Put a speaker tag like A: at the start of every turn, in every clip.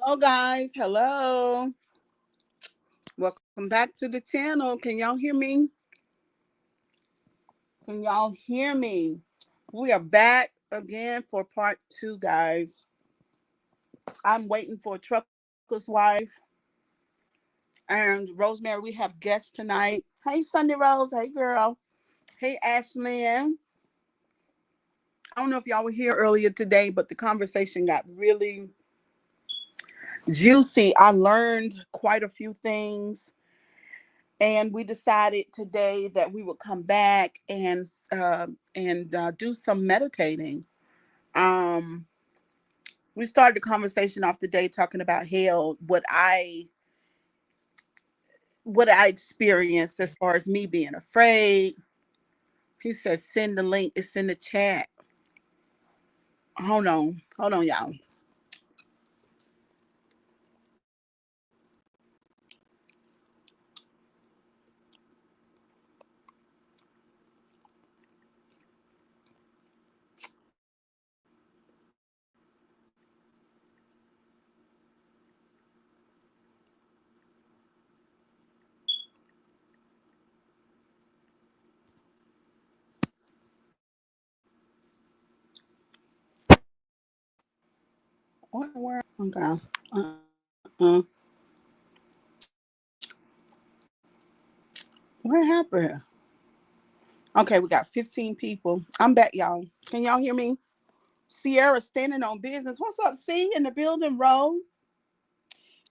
A: Hello, guys. Hello. Welcome back to the channel. Can y'all hear me? Can y'all hear me? We are back again for part two, guys. I'm waiting for Trucker's Wife and Rosemary. We have guests tonight. Hey, Sunday Rose. Hey, girl. Hey, Ashlyn. I don't know if y'all were here earlier today, but the conversation got really juicy. I learned quite a few things, and we decided today that we would come back and do some meditating. Um, we started the conversation off today talking about hell, what I experienced as far as me being afraid. He says send the link. It's in the chat. Hold on, y'all. What in the world? Okay. What happened? Okay, we got 15 people. I'm back, y'all. Can y'all hear me? Sierra standing on business. What's up, C in the building, Ro?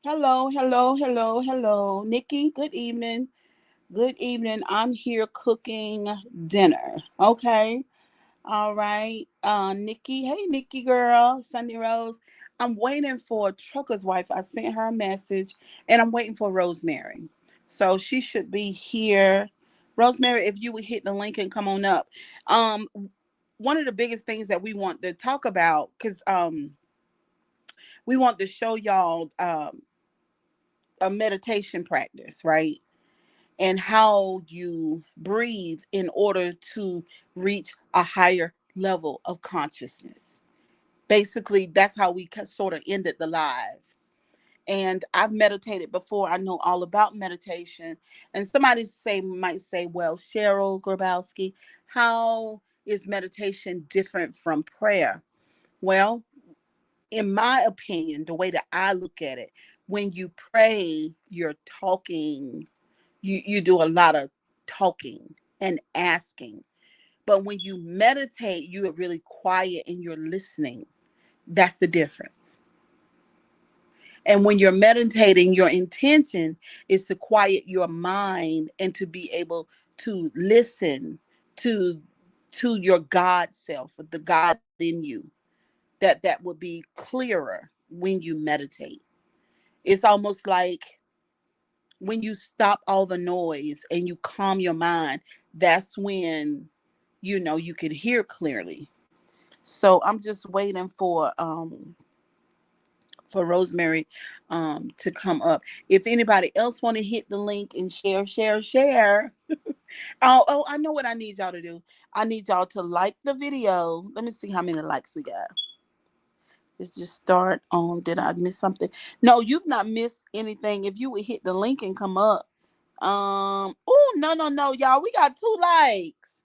A: Hello, hello, hello, hello. Nikki, good evening. Good evening. I'm here cooking dinner. Okay. All right. Nikki. Hey, Nikki girl. Sunday Rose. I'm waiting for Trucker's Wife. I sent her a message and I'm waiting for Rosemary. So she should be here. Rosemary, if you would hit the link and come on up. Um, One of the biggest things that we want to talk about, because we want to show y'all a meditation practice, right? And how you breathe in order to reach a higher level of consciousness. Basically, that's how we sort of ended the live. And I've meditated before. I know all about meditation. And somebody might say, well, Cheryl Grabowski, how is meditation different from prayer? Well, in my opinion, the way that I look at it, when you pray, you're talking, you do a lot of talking and asking. But when you meditate, you are really quiet and you're listening. That's the difference. And when you're meditating, your intention is to quiet your mind and to be able to listen to your God self, the God in you. That would be clearer when you meditate. It's almost like when you stop all the noise and you calm your mind, that's when you can hear clearly. So I'm just waiting for Rosemary to come up. If anybody else want to hit the link and share. Oh, I know what I need y'all to do. I need y'all to like the video. Let me see how many likes we got. Let's just start on. Did I miss something? No, you've not missed anything. If you would hit the link and come up. Oh, no, y'all. We got 2 likes.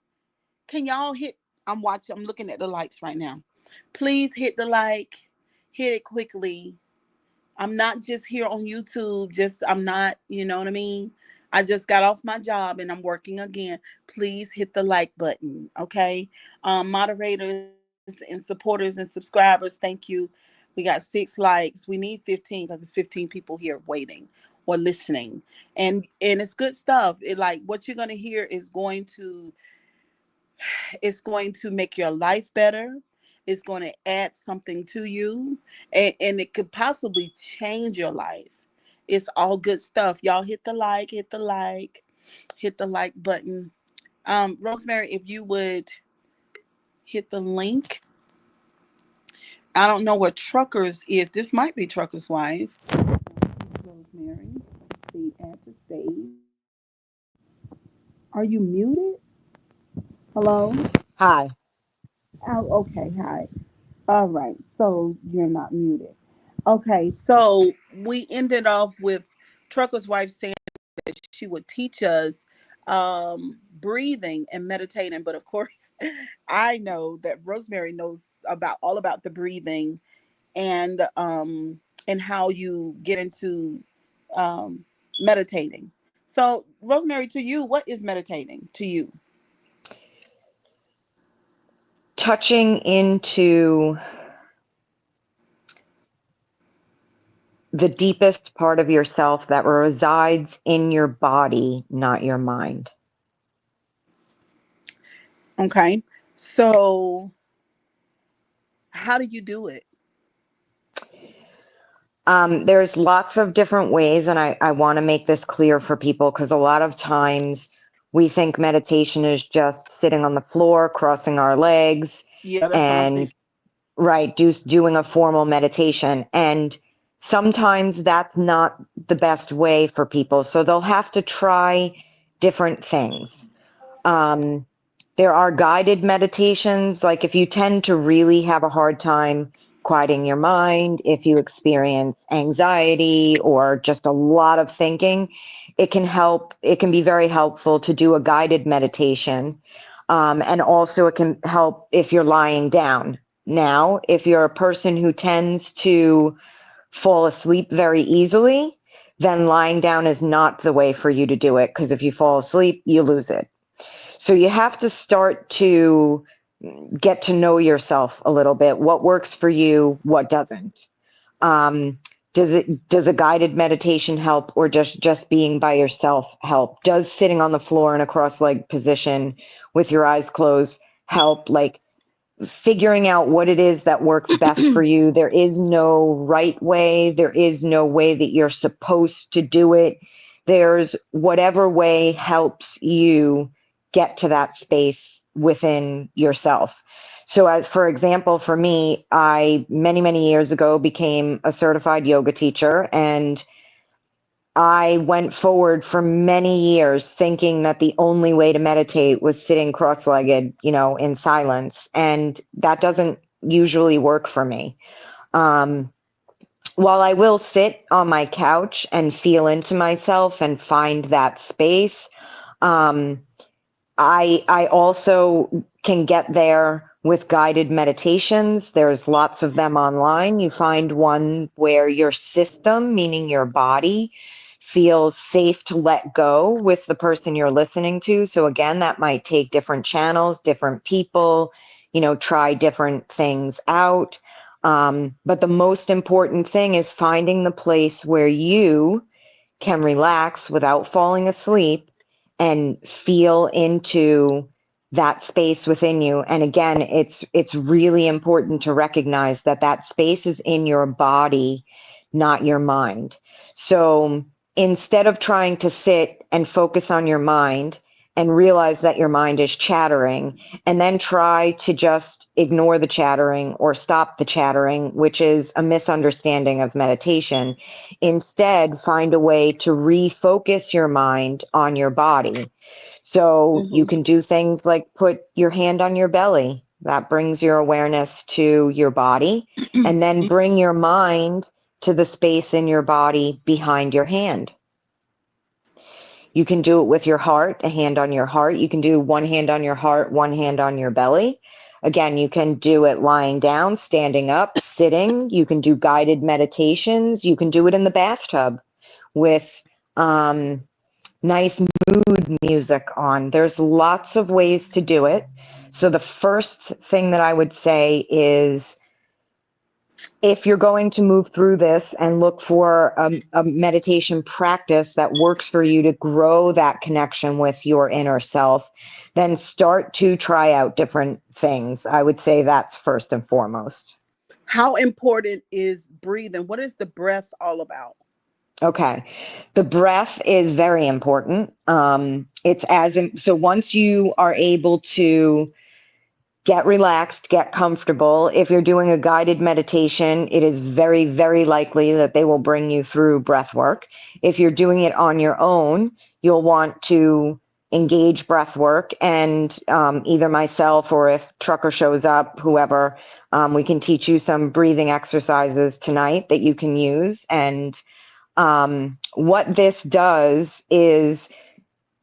A: Can y'all hit? I'm watching. I'm looking at the likes right now. Please hit the like. Hit it quickly. I'm not just here on YouTube. I'm not, you know what I mean? I just got off my job and I'm working again. Please hit the like button, okay? Moderators and supporters and subscribers, thank you. We got 6 likes. We need 15 because it's 15 people here waiting or listening, and it's good stuff. It like what you're gonna hear is going to make your life better. It's going to add something to you, and it could possibly change your life. It's all good stuff. Y'all hit the like button. Rosemary, if you would hit the link. I don't know what Truckers is. This might be Trucker's Wife. Rosemary, see at the stage. Are you muted? Hello?
B: Hi.
A: Oh, okay. Hi. All right. So you're not muted. Okay, so we ended off with Trucker's wife saying that she would teach us breathing and meditating, but of course, I know that Rosemary knows about all about the breathing and how you get into um, meditating. So, Rosemary, to you, what is meditating to you?
B: Touching into the deepest part of yourself that resides in your body, not your mind.
A: Okay, so how do you do it?
B: There's lots of different ways, and I want to make this clear for people because a lot of times we think meditation is just sitting on the floor, crossing our legs,
A: Yeah, that's what I'm
B: and
A: thinking.
B: right, doing a formal meditation. And sometimes that's not the best way for people. So they'll have to try different things. Um, there are guided meditations, like if you tend to really have a hard time quieting your mind, if you experience anxiety or just a lot of thinking, it can be very helpful to do a guided meditation. And also, it can help if you're lying down. Now, if you're a person who tends to fall asleep very easily, then lying down is not the way for you to do it because if you fall asleep, you lose it. So you have to start to get to know yourself a little bit. What works for you, what doesn't. Um, does a guided meditation help, or just being by yourself help? Does sitting on the floor in a cross-legged position with your eyes closed help? Like figuring out what it is that works best for you. There is no right way. There is no way that you're supposed to do it. There's whatever way helps you get to that space within yourself. So, as for example, for me, I many years ago became a certified yoga teacher, and I went forward for many years thinking that the only way to meditate was sitting cross-legged, in silence. And that doesn't usually work for me. Um, while I will sit on my couch and feel into myself and find that space, um, I also can get there with guided meditations. There's lots of them online. You find one where your system, meaning your body, feels safe to let go with the person you're listening to. So again, that might take different channels, different people, try different things out. But the most important thing is finding the place where you can relax without falling asleep and feel into that space within you. And again, it's really important to recognize that that space is in your body, not your mind. So instead of trying to sit and focus on your mind and realize that your mind is chattering, and then try to just ignore the chattering or stop the chattering, which is a misunderstanding of meditation. Instead, find a way to refocus your mind on your body. So you
A: Hmm.
B: can do things like put your hand on your belly. That brings your awareness to your body. And then bring your mind to the space in your body behind your hand. You can do it with your heart, a hand on your heart. You can do one hand on your heart, one hand on your belly. Again, you can do it lying down, standing up, sitting. You can do guided meditations. You can do it in the bathtub with um, nice mood music on. There's lots of ways to do it. So the first thing that I would say is if you're going to move through this and look for a meditation practice that works for you to grow that connection with your inner self, then start to try out different things. I would say that's first and foremost.
A: How important is breathing? What is the breath all about?
B: Okay. The breath is very important. So once you are able to get relaxed, get comfortable. If you're doing a guided meditation, it is very likely that they will bring you through breath work. If you're doing it on your own, you'll want to engage breath work, and either myself or if Trucker shows up, whoever, we can teach you some breathing exercises tonight that you can use. And what this does is,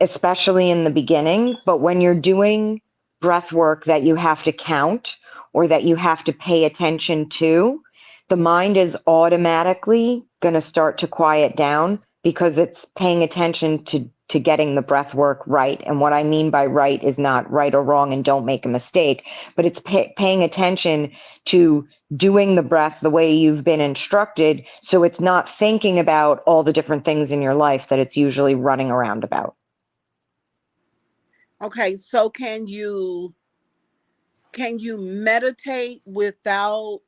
B: especially in the beginning, but when you're doing breath work that you have to count or that you have to pay attention to, the mind is automatically going to start to quiet down because it's paying attention to getting the breath work right. And what I mean by right is not right or wrong and don't make a mistake, but it's paying attention to doing the breath the way you've been instructed, so it's not thinking about all the different things in your life that it's usually running around about.
A: Okay, so can you meditate without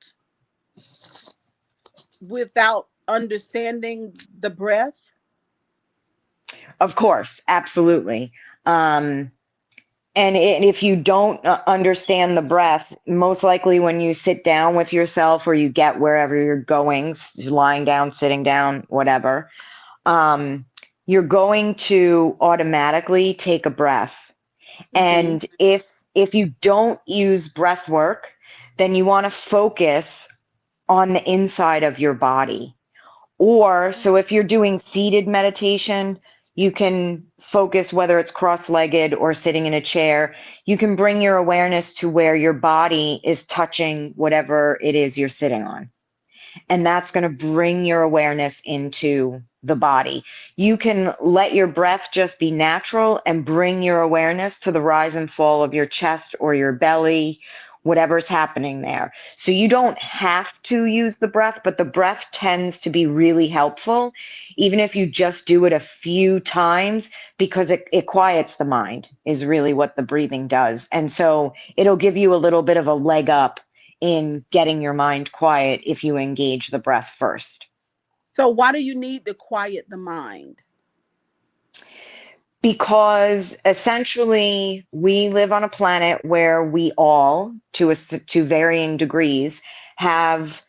A: understanding the breath?
B: Of course, absolutely. And if you don't understand the breath, most likely when you sit down with yourself or you get wherever you're going, lying down, sitting down, whatever, um, you're going to automatically take a breath.
A: Mm-hmm.
B: And if you don't use breath work, then you want to focus on the inside of your body. Or, so if you're doing seated meditation, you can focus, whether it's cross-legged or sitting in a chair, you can bring your awareness to where your body is touching whatever it is you're sitting on. And that's going to bring your awareness into the body. You can let your breath just be natural and bring your awareness to the rise and fall of your chest or your belly, whatever's happening there. So you don't have to use the breath, but the breath tends to be really helpful, even if you just do it a few times, because it quiets the mind, is really what the breathing does. And so it'll give you a little bit of a leg up in getting your mind quiet if you engage the breath first.
A: So why do you need to quiet the mind?
B: Because essentially we live on a planet where we all, to varying degrees, have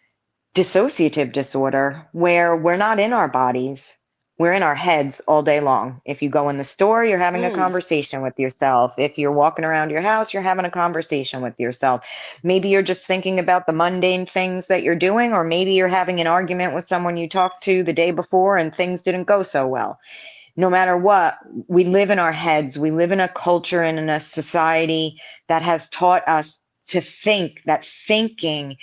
B: dissociative disorder, where we're not in our bodies. We're in our heads all day long. If you go in the store, you're having a
A: Mm.
B: conversation with yourself. If you're walking around your house, you're having a conversation with yourself. Maybe you're just thinking about the mundane things that you're doing, or maybe you're having an argument with someone you talked to the day before and things didn't go so well. No matter what, we live in our heads. We live in a culture and in a society that has taught us to think that thinking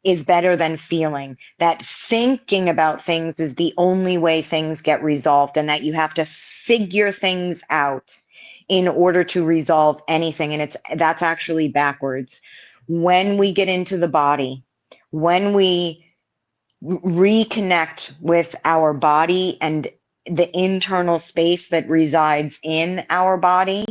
B: is better than feeling, that thinking about things is the only way things get resolved, and that you have to figure things out in order to resolve anything. And that's actually backwards. When we get into the body, when we reconnect with our body and the internal space that resides in our body,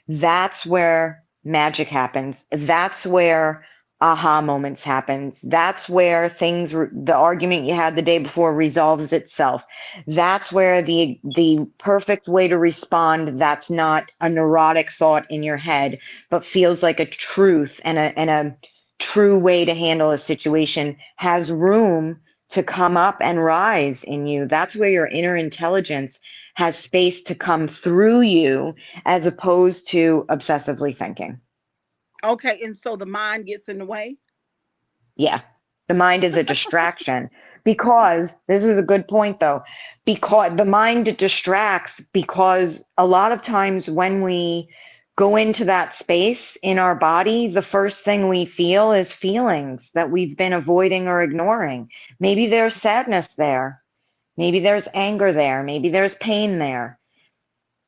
B: that's where magic happens. That's where aha moments happens. That's where the argument you had the day before resolves itself. That's where the perfect way to respond, that's not a neurotic thought in your head, but feels like a truth and a true way to handle a situation, has room to come up and rise in you. That's where your inner intelligence has space to come through you, as opposed to obsessively thinking.
A: Okay, and so the mind gets in the way.
B: Yeah. The mind is a distraction, because this is a good point though, because the mind distracts, because a lot of times when we go into that space in our body, the first thing we feel is feelings that we've been avoiding or ignoring. Maybe there's sadness there. Maybe there's anger there. Maybe there's pain there.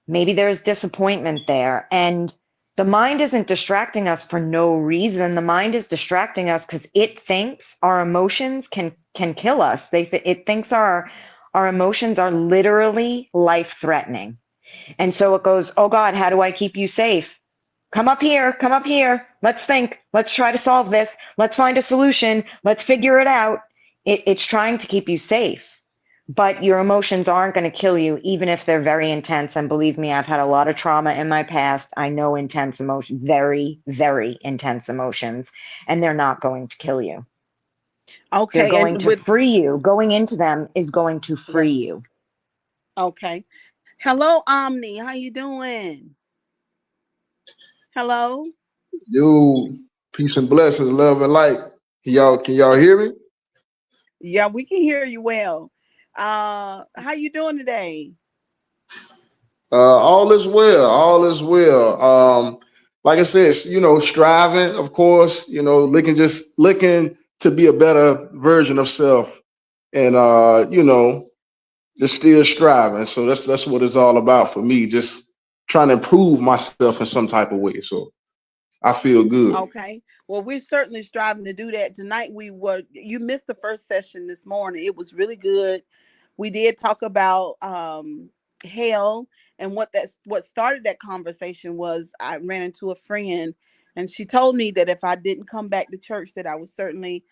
B: Maybe there's disappointment there. And the mind isn't distracting us for no reason. The mind is distracting us because it thinks our emotions can kill us. It thinks our emotions are literally life threatening. And so it goes, oh God, how do I keep you safe? Come up here, come up here. Let's think. Let's try to solve this. Let's find a solution. Let's figure it out. It's trying to keep you safe. But your emotions aren't going to kill you, even if they're very intense. And believe me, I've had a lot of trauma in my past. I know intense emotions, very, very intense emotions, and they're not going to kill you. They're
A: Okay,
B: going
A: and
B: to
A: with
B: free you. Going into them is going to free
A: right.
B: you.
A: Okay. Hello, Omni. How you doing? Hello.
C: Yo, peace and blessings, love and light. Can y'all hear me?
A: Yeah, we can hear you well. How you doing today?
C: All is well. All is well. Like I said, striving, of course. Looking to be a better version of self, and just still striving. So that's what it's all about for me. Just trying to improve myself in some type of way. So I feel good.
A: Okay. Well, we're certainly striving to do that. Tonight you missed the first session this morning. It was really good. We did talk about hell, and what started that conversation was I ran into a friend, and she told me that if I didn't come back to church that I would certainly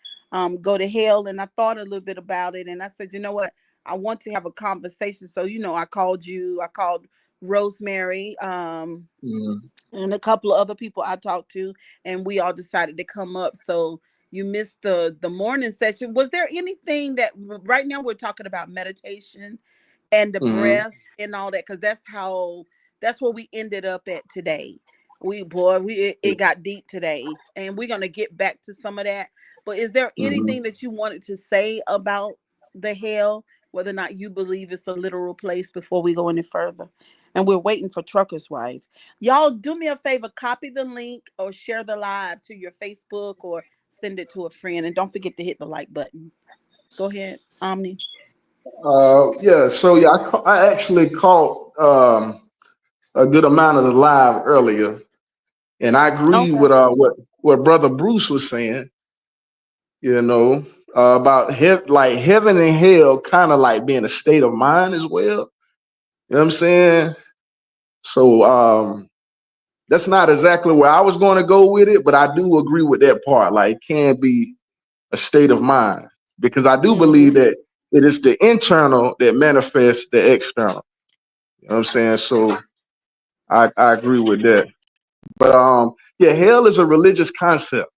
A: go to hell. And I thought a little bit about it, and I said, you know what? I want to have a conversation. So, I called you, I called Rosemary,
C: Mhm.
A: and a couple of other people I talked to, and we all decided to come up. So you missed the morning session. Was there anything that right now we're talking about meditation and the
C: Mhm.
A: breath and all that, because that's where we ended up at today. It got deep today, and we're gonna get back to some of that. But is there anything
C: Mhm.
A: that you wanted to say about the hell, whether or not you believe it's a literal place, before we go any further? And we're waiting for Trucker's Wife. Y'all do me a favor, copy the link or share the live to your Facebook or send it to a friend. And don't forget to hit the like button. Go ahead, Omni.
C: Yeah. So yeah, I actually caught a good amount of the live earlier, and I agree
A: Okay.
C: with what Brother Bruce was saying. You know, about like heaven and hell, kind of like being a state of mind as well. You know what I'm saying? So that's not exactly where I was going to go with it, but I do agree with that part. Like, it can be a state of mind because I do believe
A: Mm-hmm.
C: that it is the internal that manifests the external. You know what I'm saying? So I agree with that. But yeah, hell is a religious concept,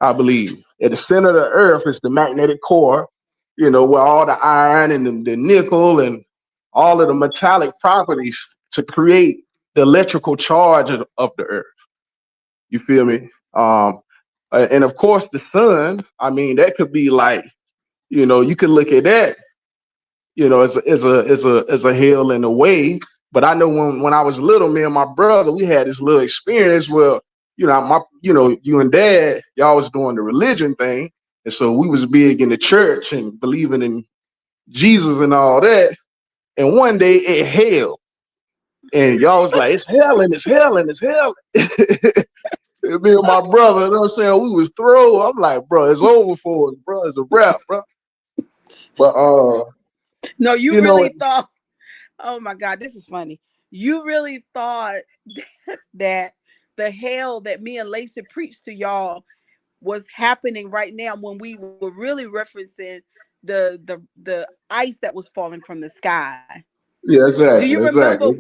C: I believe. At the center of the earth is the magnetic core, where all the iron and the nickel and all of the metallic properties to create the electrical charge of the earth. You feel me? And of course, the sun, I mean, that could be like, you could look at that, as a hell in a way. But I know when I was little, me and my brother, we had this little experience where, you and dad, y'all was doing the religion thing. And so we was big in the church and believing in Jesus and all that. And one day it hell. And y'all was like, it's hell and it's hell and it's hell. Me and my brother, you know what I'm saying? We was thrown. I'm like, bro, it's over for us, bro. It's a wrap, bro. But
A: No, you
C: you know,
A: really thought, oh my God, this is funny. You really thought that the hell that me and Lacey preached to y'all was happening right now, when we were really referencing the ice that was falling from the sky.
C: yeah, exactly, exactly.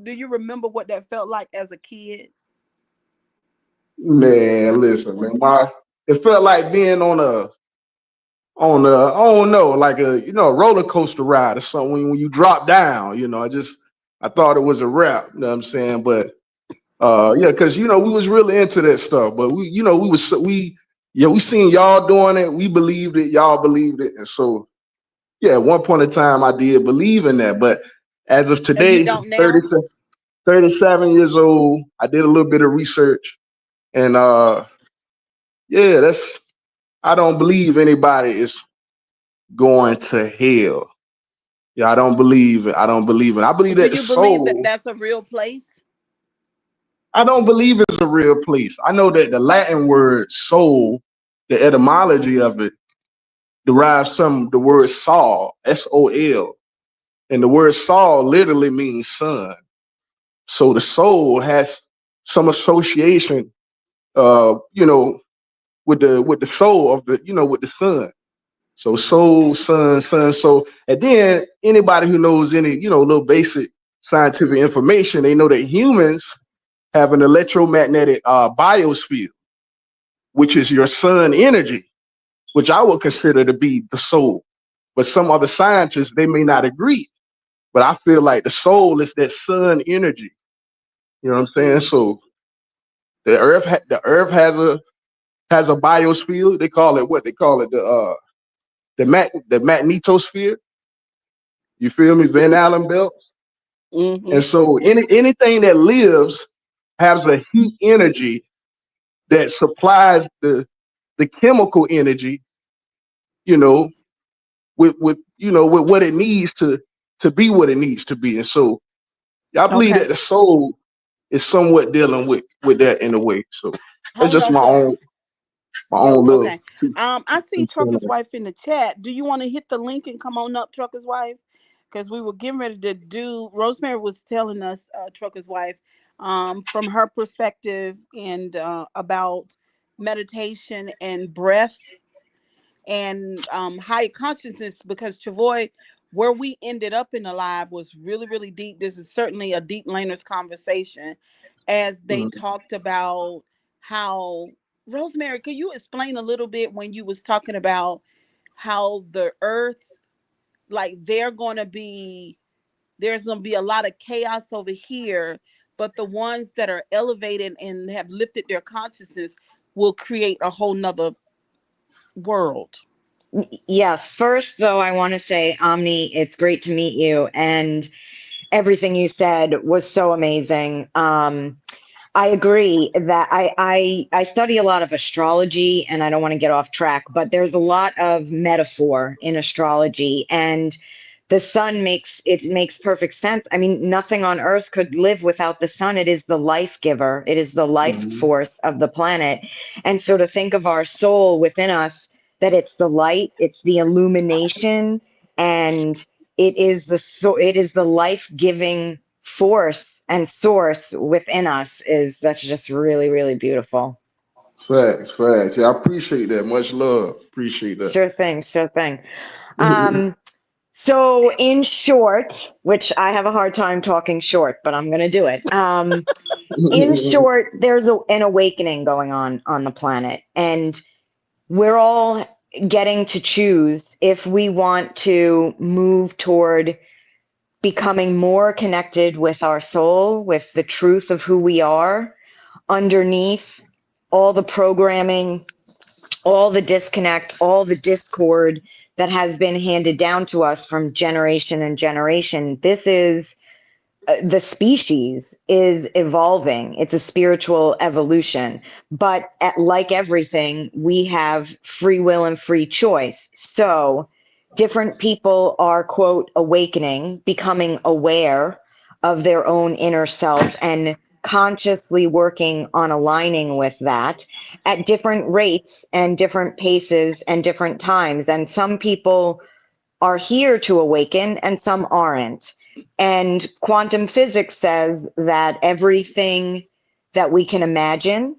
A: Do you remember what that felt like as a kid?
C: Man, listen, man. It felt like being on a I don't know, like a roller coaster ride or something when you drop down. I thought it was a wrap. You know what I'm saying? But yeah, because we was really into that stuff. But we seen y'all doing it. We believed it. Y'all believed it, and so yeah, at one point in time, I did believe in that. But as of
A: And you
C: today,
A: don't
C: I'm
A: now?
C: 37 years old. I did a little bit of research, and yeah, I don't believe anybody is going to hell. Yeah, I don't believe it. I don't believe it. I believe
A: Do
C: that the
A: you believe that
C: soul,
A: that's a real place?
C: I don't believe it's a real place. I know that the Latin word soul, the etymology of it, derives from the word Sol, Sol. And the word Sol literally means sun. So the soul has some association, with the soul of with the sun. So soul, sun, sun. So and then anybody who knows any, little basic scientific information, they know that humans have an electromagnetic biosphere, which is your sun energy, which I would consider to be the soul. But some other scientists, they may not agree. But I feel like the soul is that sun energy. You know what I'm saying? So the earth has a biosphere. They call it what? They call it the magnetosphere. You feel me? Van Allen belt.
A: Mm-hmm.
C: And so anything that lives has a heat energy that supplies the chemical energy, you know, with with what it needs to be what it needs to be. And so I believe
A: Okay.
C: that the soul is somewhat dealing with that in a way. So it's
A: Hold
C: just
A: on for
C: my
A: yo.
C: own little
A: Okay. I see Trucker's Wife in the chat. Do you want to hit the link and come on up, Trucker's Wife? Because we were getting ready to do. Rosemary was telling us, Trucker's Wife, from her perspective and about meditation and breath and higher consciousness, because Chavoy, where we ended up in the live was really, really deep. This is certainly a deep learners conversation, as they
C: Mhm.
A: talked about how, Rosemary, could you explain a little bit when you was talking about how the earth, like there's gonna be a lot of chaos over here, but the ones that are elevated and have lifted their consciousness will create a whole nother world.
B: Yes. First, though, I want to say, Omni, it's great to meet you, and everything you said was so amazing. I agree that I study a lot of astrology, and I don't want to get off track, but there's a lot of metaphor in astrology, and the sun makes perfect sense. I mean, nothing on earth could live without the sun. It is the life giver. It is the life
C: Mhm.
B: force of the planet. And so to think of our soul within us, that it's the light, it's the illumination, and it is the life-giving force and source within us, is that's just really, really beautiful.
C: Facts, facts. Yeah, I appreciate that. Much love. Appreciate that.
B: Sure thing, sure thing. Um, So, in short, which I have a hard time talking short, but I'm going to do it. In short, there's an awakening going on the planet, and we're all getting to choose if we want to move toward becoming more connected with our soul, with the truth of who we are, underneath all the programming, all the disconnect, all the discord that has been handed down to us from generation and generation. This is the species is evolving. It's a spiritual evolution. But like everything, we have free will and free choice. So different people are, quote, awakening, becoming aware of their own inner self and consciously working on aligning with that at different rates and different paces and different times. And some people are here to awaken and some aren't. And quantum physics says that everything that we can imagine,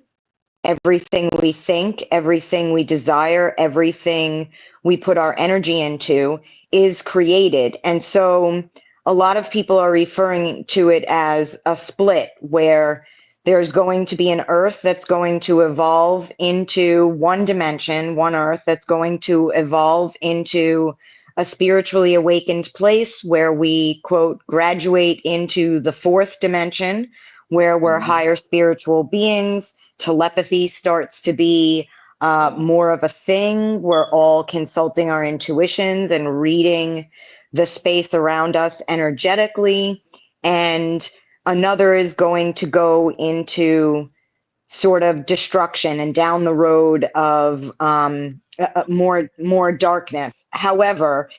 B: everything we think, everything we desire, everything we put our energy into is created. And so a lot of people are referring to it as a split where there's going to be an earth that's going to evolve into one dimension, one earth that's going to evolve into a spiritually awakened place where we, quote, graduate into the fourth dimension, where we're higher spiritual beings. Telepathy starts to be more of a thing. We're all consulting our intuitions and reading the space around us energetically. And another is going to go into sort of destruction and down the road of more darkness. However,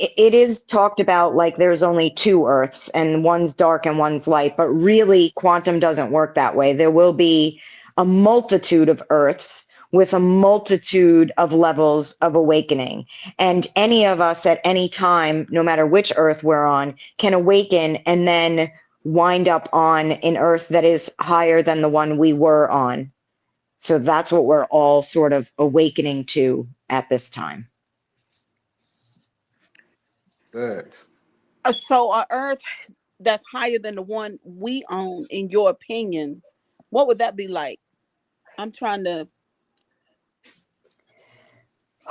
B: it is talked about like there's only two Earths and one's dark and one's light, but really quantum doesn't work that way. There will be a multitude of Earths with a multitude of levels of awakening. And any of us at any time, no matter which Earth we're on, can awaken and then wind up on an Earth that is higher than the one we were on. So that's what we're all sort of awakening to at this time.
C: Facts.
A: So a Earth that's higher than the one we own, in your opinion, what would that be like? I'm trying to.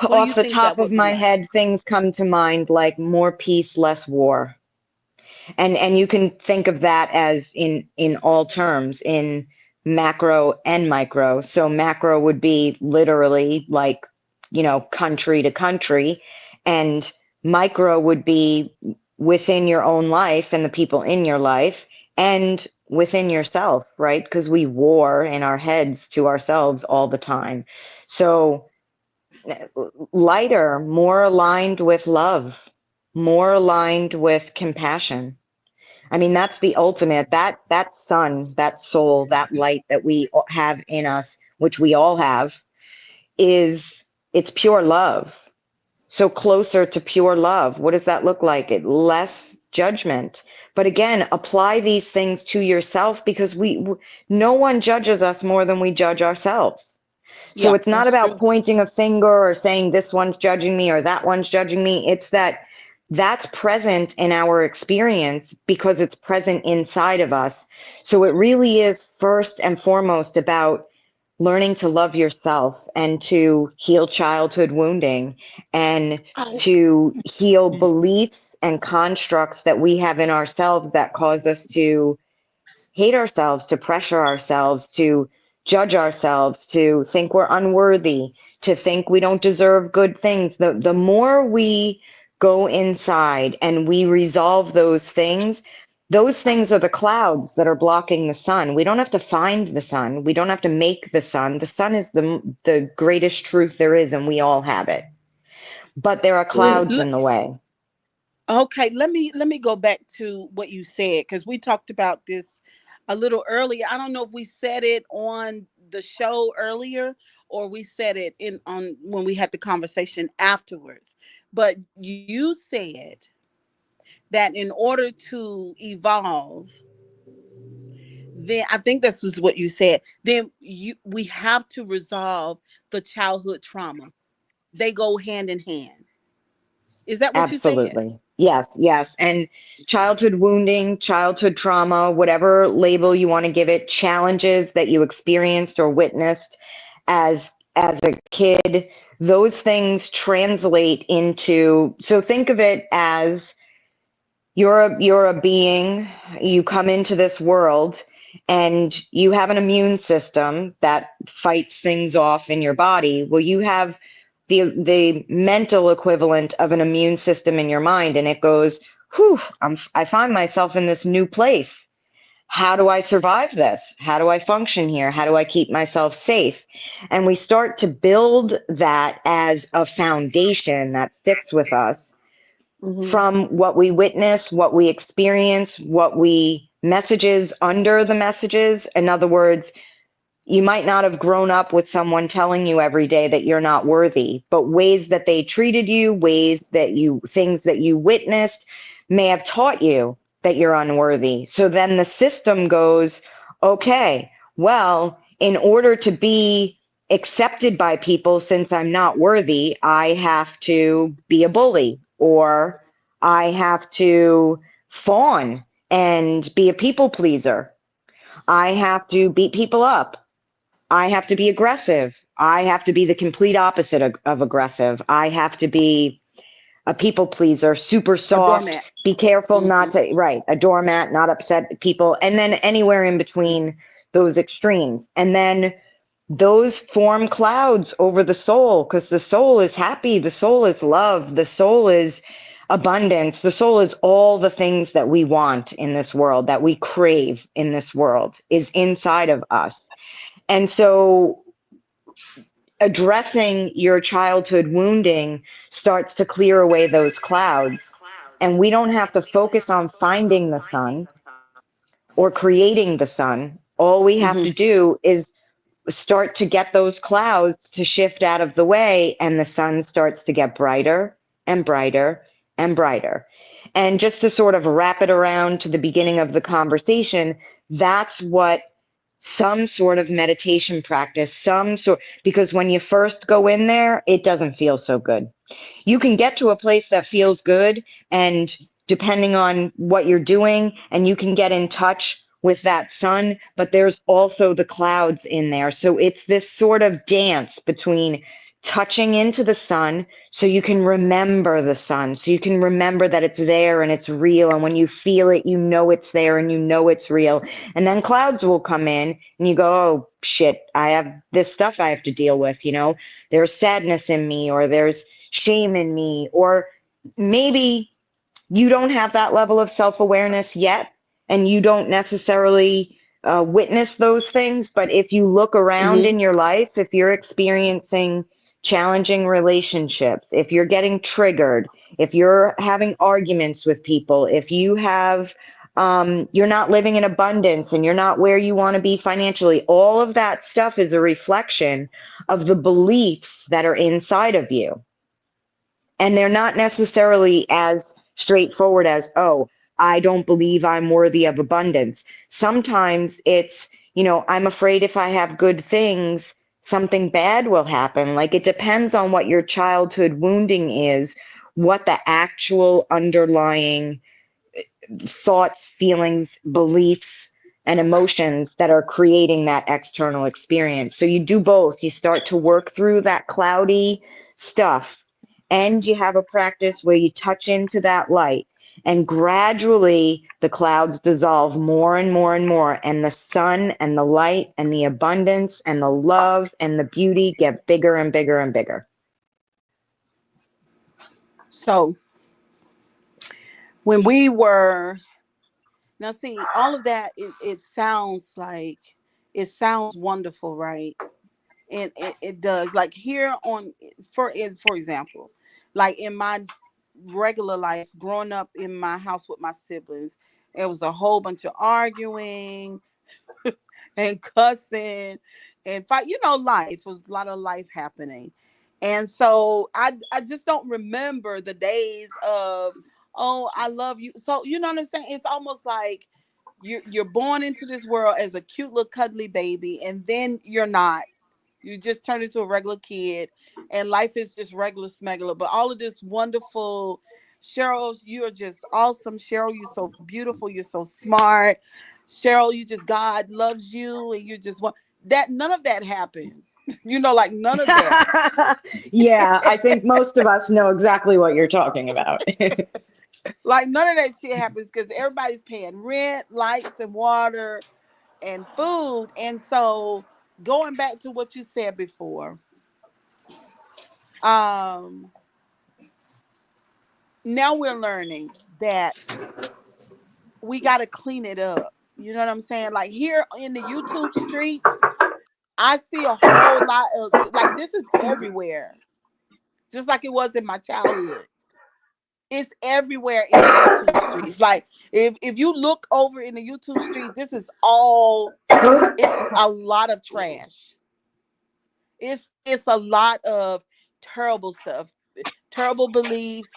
A: What do you
B: Off the
A: think that
B: top of
A: would be
B: my
A: like?
B: head, things come to mind like more peace, less war. And you can think of that as in all terms, in macro and micro. So macro would be literally like, country to country, and micro would be within your own life and the people in your life and within yourself, right? Because we war in our heads to ourselves all the time. So lighter, more aligned with love, more aligned with compassion. I mean, that's the ultimate, that sun, that soul, that light that we have in us, which we all have, it's pure love. So closer to pure love. What does that look like? Less judgment. But again, apply these things to yourself, because no one judges us more than we judge ourselves. So
A: Yeah,
B: it's not
A: that's
B: about
A: true.
B: pointing a finger or saying this one's judging me or that one's judging me. It's that's present in our experience because it's present inside of us. So it really is first and foremost about learning to love yourself and to heal childhood wounding and
A: I,
B: to heal beliefs and constructs that we have in ourselves that cause us to hate ourselves, to pressure ourselves, to judge ourselves, to think we're unworthy, to think we don't deserve good things. The more we go inside and we resolve those things are the clouds that are blocking the sun. We don't have to find the sun. We don't have to make the sun. The sun is the greatest truth there is, and we all have it. But there are clouds in the way.
A: Okay, let me go back to what you said, because we talked about this a little earlier. I don't know if we said it on the show earlier or we said it in on when we had the conversation afterwards. But you said that in order to evolve, then I think this was what you said. Then we have to resolve the childhood trauma. They go hand in hand. Is that what you said?
B: Absolutely. Yes, yes. And childhood wounding, childhood trauma, whatever label you want to give it, challenges that you experienced or witnessed as a kid, those things translate into, so think of it as you're a being, you come into this world and you have an immune system that fights things off in your body. Well, you have the mental equivalent of an immune system in your mind, and it goes, whew, I find myself in this new place. How do I survive this? How do I function here? How do I keep myself safe? And we start to build that as a foundation that sticks with us
A: Mm-hmm.
B: from what we witness, what we experience, what we messages under the messages. In other words, you might not have grown up with someone telling you every day that you're not worthy, but ways that they treated you, things that you witnessed may have taught you that you're unworthy. So then the system goes, okay, well, in order to be accepted by people, since I'm not worthy, I have to be a bully, or I have to fawn and be a people pleaser. I have to beat people up. I have to be aggressive. I have to be the complete opposite of aggressive. I have to be a people pleaser, super
A: A
B: soft,
A: doormat.
B: be careful
A: Mm-hmm.
B: not to, right, a doormat, not upset people, and then anywhere in between those extremes. And then those form clouds over the soul, because the soul is happy, the soul is love, the soul is abundance, the soul is all the things that we want in this world, that we crave in this world, is inside of us. And so addressing your childhood wounding starts to clear away those clouds. And we don't have to focus on finding the sun or creating the sun. All we have to
A: Mm-hmm.
B: do is start to get those clouds to shift out of the way, and the sun starts to get brighter and brighter and brighter. And just to sort of wrap it around to the beginning of the conversation, that's what some sort of meditation practice, because when you first go in there, it doesn't feel so good. You can get to a place that feels good, and depending on what you're doing, and you can get in touch with that sun, but there's also the clouds in there. So it's this sort of dance between touching into the sun so you can remember the sun, so you can remember that it's there and it's real. And when you feel it, you know it's there and you know it's real. And then clouds will come in and you go, oh shit, I have this stuff I have to deal with. There's sadness in me, or there's shame in me, or maybe you don't have that level of self-awareness yet, and you don't necessarily witness those things. But if you look around
A: Mm-hmm.
B: in your life, if you're experiencing challenging relationships, if you're getting triggered, if you're having arguments with people, if you have you're not living in abundance and you're not where you want to be financially, all of that stuff is a reflection of the beliefs that are inside of you. And they're not necessarily as straightforward as, oh, I don't believe I'm worthy of abundance. Sometimes it's, I'm afraid if I have good things, something bad will happen. Like, it depends on what your childhood wounding is, what the actual underlying thoughts, feelings, beliefs, and emotions that are creating that external experience. So you do both. You start to work through that cloudy stuff, and you have a practice where you touch into that light. And gradually, the clouds dissolve more and more and more, and the sun and the light and the abundance and the love and the beauty get bigger and bigger and bigger.
A: So when we were now, see, all of that, it sounds like, it sounds wonderful, right? And it does. Like here on, for example, like in my regular life, growing up in my house with my siblings, it was a whole bunch of arguing and cussing and fight. Life was a lot of life happening. And so I just don't remember the days of, oh, I love you. So you know what I'm saying? It's almost like you're born into this world as a cute little cuddly baby, and then you're not. You just turn into a regular kid, and life is just regular smuggler. But all of this wonderful, Cheryl, you are just awesome. Cheryl, you're so beautiful. You're so smart. Cheryl, you just, God loves you, and you just want that. None of that happens. Like none of that.
B: Yeah, I think most of us know exactly what you're talking about.
A: Like none of that shit happens because everybody's paying rent, lights, and water, and food. And so, going back to what you said before, um, now we're learning that we got to clean it up. You know what I'm saying? Like here in the YouTube streets, I see a whole lot of, like, this is everywhere, just like it was in my childhood. It's everywhere in the YouTube streets. Like if you look over in the YouTube streets, this is all, it's a lot of trash. It's a lot of terrible stuff, terrible beliefs,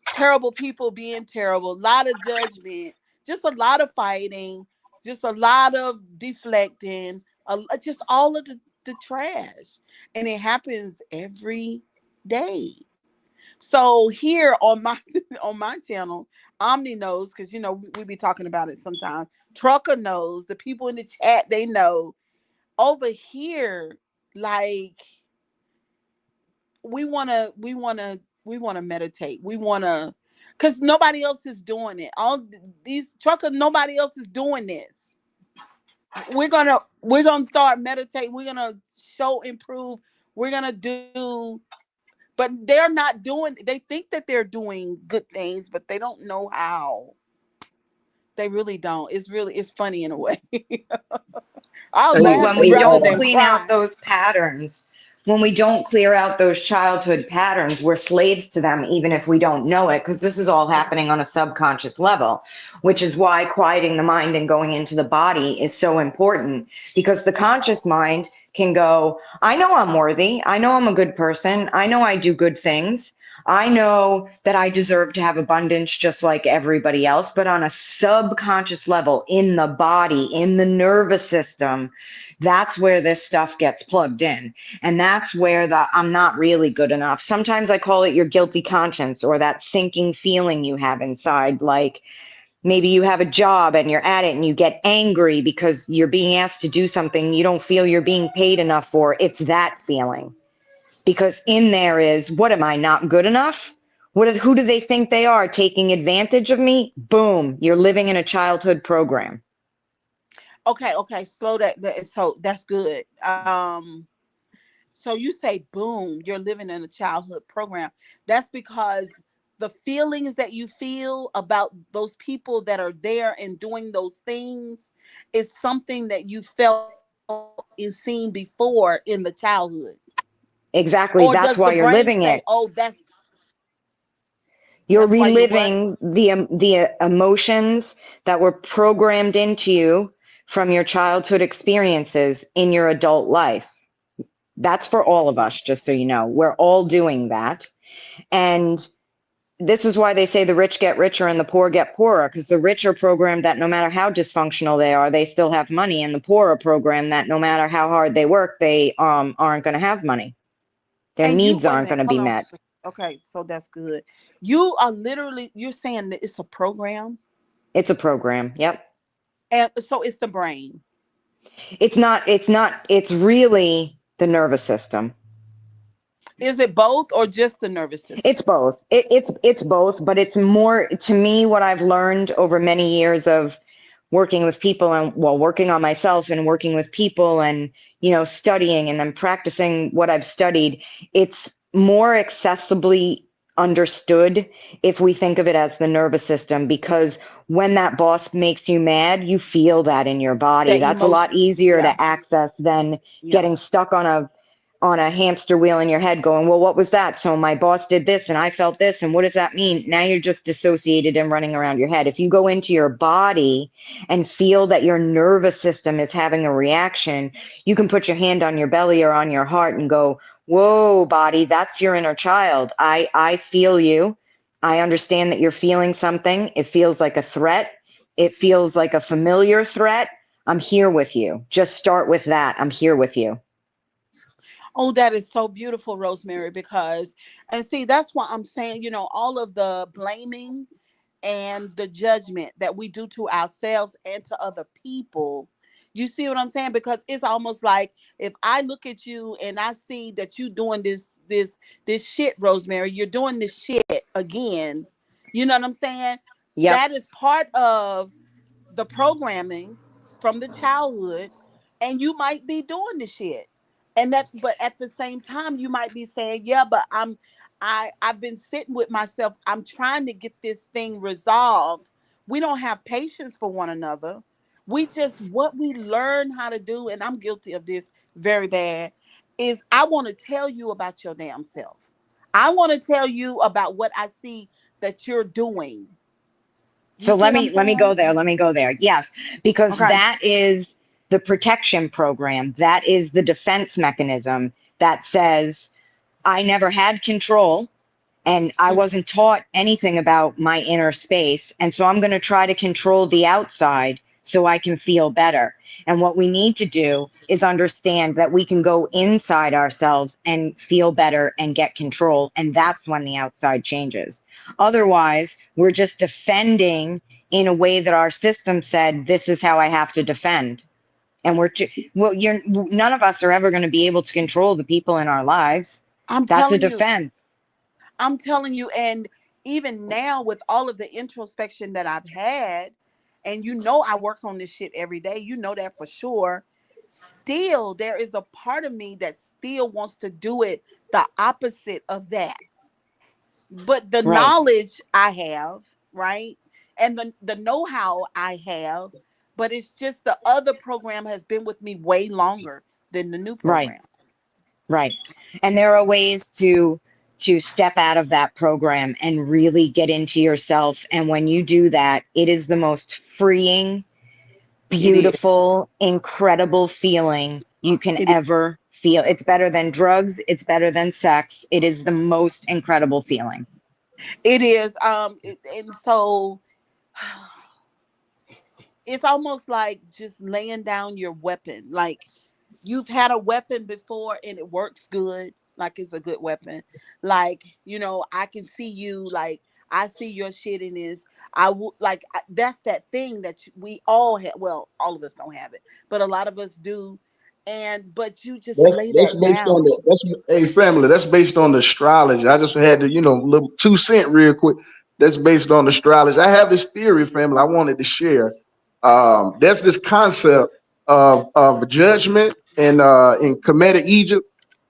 A: terrible people being terrible, a lot of judgment, just a lot of fighting, just a lot of deflecting, just all of the trash. And it happens every day. So here on my on my channel, Omni knows, because we be talking about it sometimes. Trucker knows, the people in the chat, they know. Over here, like, we want to meditate. We want to, because nobody else is doing it. All these truckers, nobody else is doing this. We're gonna start meditating. We're gonna show improve. We're gonna do, but they're not doing. They think that they're doing good things, but they don't know how. They really don't. It's funny in a way. I'll laugh
B: When we
A: rather
B: don't
A: than
B: clean out
A: cry.
B: those patterns, when we don't clear out those childhood patterns, we're slaves to them, even if we don't know it, because this is all happening on a subconscious level, which is why quieting the mind and going into the body is so important, because the conscious mind can go, I know I'm worthy. I know I'm a good person. I know I do good things. I know that I deserve to have abundance just like everybody else, but on a subconscious level, in the body, in the nervous system, that's where this stuff gets plugged in. And that's where the I'm not really good enough. Sometimes I call it your guilty conscience, or that sinking feeling you have inside. Like maybe you have a job and you're at it and you get angry because you're being asked to do something you don't feel you're being paid enough for. It's that feeling. because in there is, what am I, not good enough? Who do they think they are, taking advantage of me? Boom, you're living in a childhood program.
A: Okay, okay, slow so that's good. So you say boom, you're living in a childhood program. That's because the feelings that you feel about those people that are there and doing those things is something that you felt and seen before in the childhood. Or does
B: Exactly,
A: the
B: that's
A: brain
B: why you're
A: say,
B: living
A: "Oh,
B: it.
A: that's why
B: You're
A: you're what?"
B: reliving the emotions that were programmed into you from your childhood experiences in your adult life. That's for all of
A: Yeah.
B: us, just so you know. We're all doing that. And this is why they say the rich get richer and the poor get poorer, because the rich are programmed that no matter how dysfunctional they are, they still have money, and the poor are programmed that no matter how hard they work, they aren't going to have money. Their
A: And you
B: needs
A: wait a
B: aren't
A: minute,
B: going to
A: hold
B: be
A: on.
B: met.
A: Okay, so that's good. You are literally you're saying that it's a program,
B: It's a program. Yep.
A: and so it's the brain.
B: It's really the nervous system.
A: Is it both or just the nervous
B: It's
A: system?
B: both. It's both, but it's more, to me, what I've learned over many years of working with people, and well, working on myself and working with people, and studying and then practicing what I've studied. It's more accessibly understood if we think of it as the nervous system, because when that boss makes you mad, you feel that in your body.
A: The
B: That's a lot
A: emotions.
B: easier
A: Yeah.
B: to access than
A: Yeah.
B: getting stuck on a hamster wheel in your head going, well, what was that? So my boss did this and I felt this. And what does that mean? Now you're just dissociated and running around your head. If you go into your body and feel that your nervous system is having a reaction, you can put your hand on your belly or on your heart and go, whoa, body, that's your inner child. I feel you. I understand that you're feeling something. It feels like a threat. It feels like a familiar threat. I'm here with you. Just start with that. I'm here with you.
A: Oh, that is so beautiful, Rosemary, because, and see, that's why I'm saying, all of the blaming and the judgment that we do to ourselves and to other people. You see what I'm saying? Because it's almost like if I look at you and I see that you doing this shit, Rosemary, you're doing this shit again. You know what I'm saying?
B: Yep.
A: That is part of the programming from the childhood, and you might be doing the shit. And that, but at the same time you might be saying, yeah, but I've been sitting with myself, I'm trying to get this thing resolved. We don't have patience for one another. We just, what we learn how to do, and I'm guilty of this very bad, is I want to tell you about your damn self. I want to tell you about what I see that you're doing. You
B: So
A: see
B: let
A: what I'm
B: me let me
A: saying?
B: go there. Let me go there. Yes, because
A: Okay.
B: that is the protection program. That is the defense mechanism that says I never had control and I wasn't taught anything about my inner space. And so I'm going to try to control the outside so I can feel better. And what we need to do is understand that we can go inside ourselves and feel better and get control. And that's when the outside changes. Otherwise, we're just defending in a way that our system said, this is how I have to defend. And none of us are ever going to be able to control the people in our lives.
A: I'm
B: That's a
A: telling you,
B: defense.
A: I'm telling you, and even now with all of the introspection that I've had, and I work on this shit every day, that for sure. Still, there is a part of me that still wants to do it the opposite of that. But the
B: Right.
A: knowledge I have, right? And the know-how I have, but it's just the other program has been with me way longer than the new
B: Right.
A: program.
B: Right. And there are ways to step out of that program and really get into yourself. And when you do that, it is the most freeing,
A: It is.
B: beautiful, incredible feeling you can
A: It is.
B: ever feel. It's better than drugs, it's better than sex. It is the most incredible feeling.
A: It is. And so it's almost like just laying down your weapon. Like you've had a weapon before and it works good. Like it's a good weapon. Like, I can see you, like, I see your shit in this. I would like that's that thing that we all have. Well, all of us don't have it, but a lot of us do. and but you just lay
C: That's
A: that
C: based on
A: down.
C: hey family, that's based on the astrology. I just had to, little 2 cent real quick. That's based on the astrology. I have this theory, family, I wanted to share. There's this concept of judgment in Kemetic Egypt.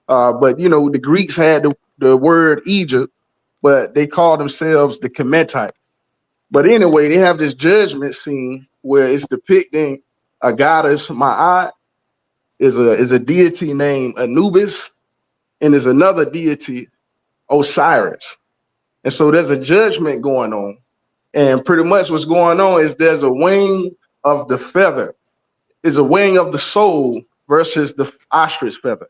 C: But the Greeks had the word Egypt, but they call themselves the Kemetites. But anyway, they have this judgment scene where it's depicting a goddess, Ma'at, is a deity named Anubis, and there's another deity, Osiris. And so there's a judgment going on. And pretty much what's going on is there's a wing of the feather, is a wing of the soul versus the ostrich feather.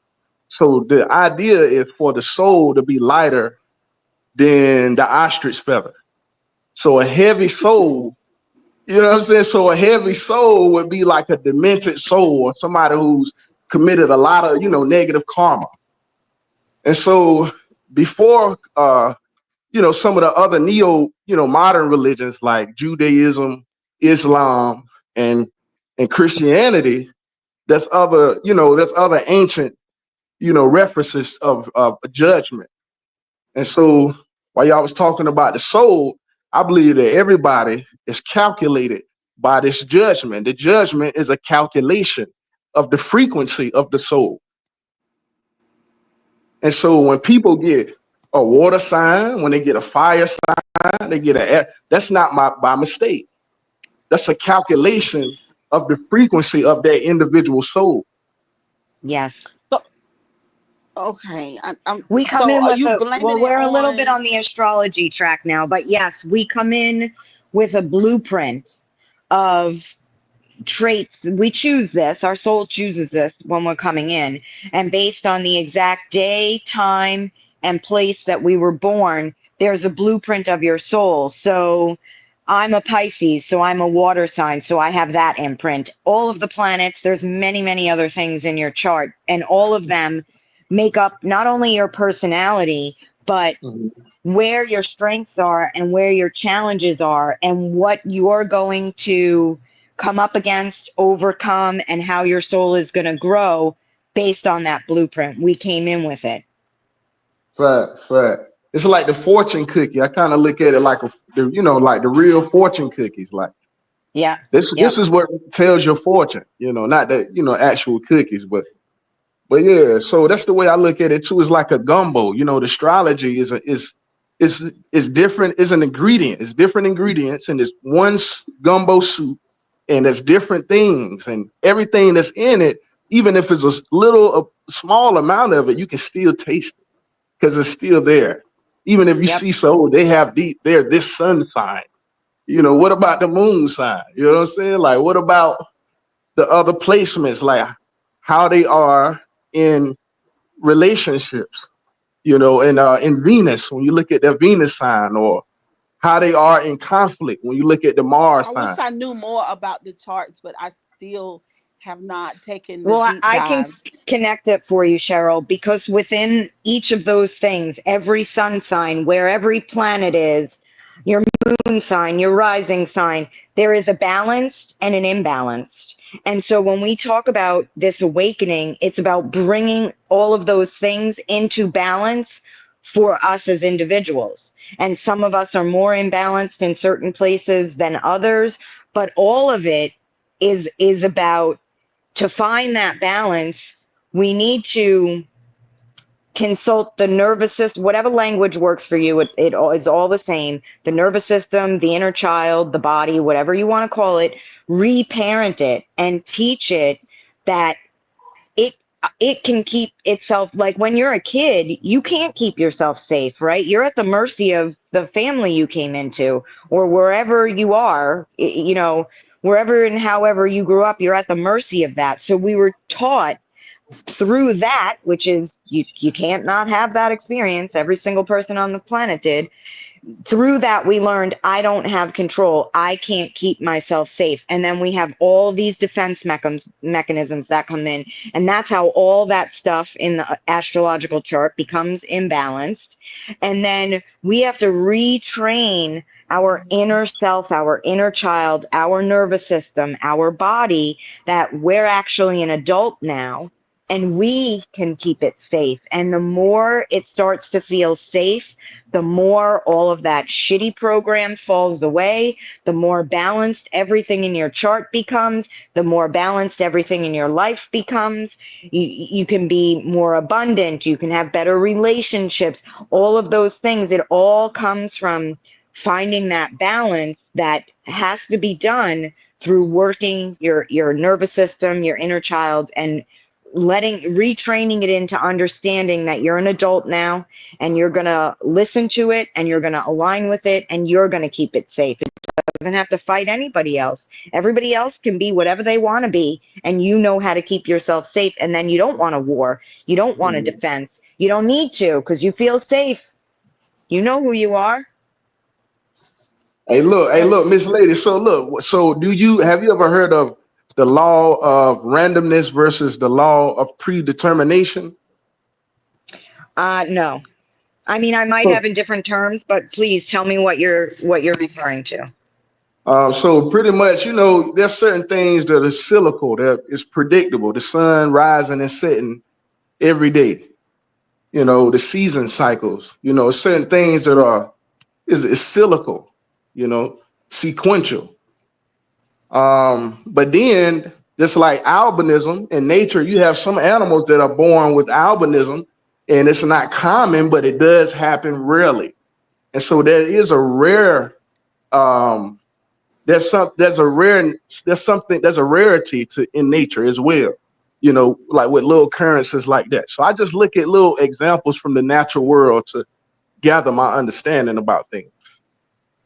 C: So the idea is for the soul to be lighter than the ostrich feather. So a heavy soul, you know what I'm saying? So a heavy soul would be like a demented soul or somebody who's committed a lot of, negative karma. And so before some of the other modern religions like Judaism, Islam, and Christianity, there's other ancient, references of judgment. And so while y'all was talking about the soul, I believe that everybody is calculated by this judgment. The judgment is a calculation of the frequency of the soul. And so when people get a water sign, when they get a fire sign, they get that's not by mistake. That's a calculation of the frequency of that individual soul.
B: Yes.
A: So okay,
B: We come
A: so
B: in
A: are
B: with
A: you
B: a,
A: blaming
B: well,
A: it
B: we're a little bit
A: on?
B: on the astrology track now, but yes, we come in with a blueprint of traits. We choose this, our soul chooses this when we're coming in, and based on the exact day, time, and place that we were born, there's a blueprint of your soul. So I'm a Pisces, so I'm a water sign, so I have that imprint. All of the planets, there's many, many other things in your chart, and all of them make up not only your personality, but
C: Mhm.
B: where your strengths are and where your challenges are and what you're going to come up against, overcome, and how your soul is going to grow based on that blueprint. We came in with it.
C: Fact. It's like the fortune cookie. I kind of look at it like like the real fortune cookies. Like
B: Yeah.
C: this
B: Yep.
C: is what tells your fortune. Not that actual cookies, but yeah. So that's the way I look at it too. It's like a gumbo. The astrology is different. Is an ingredient. It's different ingredients, and it's one gumbo soup, and there's different things, and everything that's in it. Even if it's a small amount of it, you can still taste it because it's still there. Even if you
B: Yep.
C: see, so they have they're this sun sign. What about the moon sign? You know what I'm saying? Like, what about the other placements? Like how they are in relationships, and in Venus, when you look at their Venus sign, or how they are in conflict when you look at the Mars
A: I
C: sign.
A: wish I knew more about the charts, but I still have not taken the
B: Well,
A: deep
B: I can
A: dive.
B: connect it for you, Cheryl, because within each of those things, every sun sign, where every planet is, your moon sign, your rising sign, there is a balanced and an imbalanced. And so when we talk about this awakening, it's about bringing all of those things into balance for us as individuals. And some of us are more imbalanced in certain places than others, but all of it is about, to find that balance, we need to consult the nervous system, whatever language works for you. It is all the same. The nervous system, the inner child, the body, whatever you want to call it, reparent it and teach it that it it can keep itself. Like when you're a kid, you can't keep yourself safe, right? You're at the mercy of the family you came into, or wherever you are, wherever and however you grew up, you're at the mercy of that. So we were taught through that, which is, you can't not have that experience. Every single person on the planet did. Through that, we learned I don't have control. I can't keep myself safe. And then we have all these defense mechanisms that come in. And that's how all that stuff in the astrological chart becomes imbalanced. And then we have to retrain our inner self, our inner child, our nervous system, our body, that we're actually an adult now. and we can keep it safe. And the more it starts to feel safe, the more all of that shitty program falls away, the more balanced everything in your chart becomes, the more balanced everything in your life becomes. You can be more abundant, you can have better relationships, all of those things. It all comes from finding that balance that has to be done through working your nervous system, your inner child, and retraining it into understanding that you're an adult now, and you're going to listen to it, and you're going to align with it, and you're going to keep it safe. It doesn't have to fight anybody else. Everybody else can be whatever they want to be, and you know how to keep yourself safe. And then you don't want a war, you don't want a
C: Mhm.
B: defense, you don't need to, because you feel safe. You know who you are.
C: Hey,
A: And
C: look, Miss Lady. So look, so have you ever heard of the law of randomness versus the law of predetermination?
B: No, I mean, I might have in different terms, but please tell me what you're referring to.
C: So pretty much, there's certain things that are cyclical, that is predictable. The sun rising and setting every day. The season cycles. Certain things that is cyclical. You know, sequential. But then, just like albinism in nature, you have some animals that are born with albinism, and it's not common, but it does happen rarely. And so there is a rare um, there's a rarity to in nature as well, like with little occurrences like that. So I just look at little examples from the natural world to gather my understanding about things.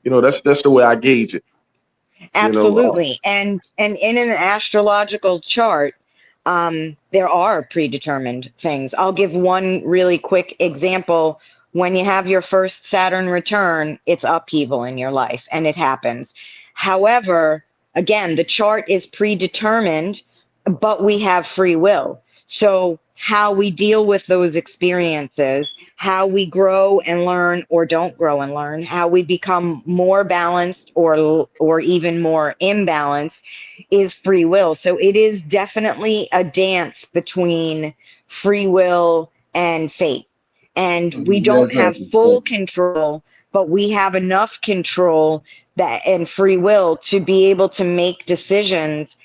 C: That's the way I gauge it. you know uh,
B: Absolutely. And in an astrological chart, there are predetermined things. I'll give one really quick example. When you have your first Saturn return, it's upheaval in your life, and it happens. However, again, the chart is predetermined, but we have free will. So how we deal with those experiences, how we grow and learn or don't grow and learn, how we become more balanced or even more imbalanced is free will. So it is definitely a dance between free will and fate. And we don't have full control, but we have enough control that and free will to be able to make decisions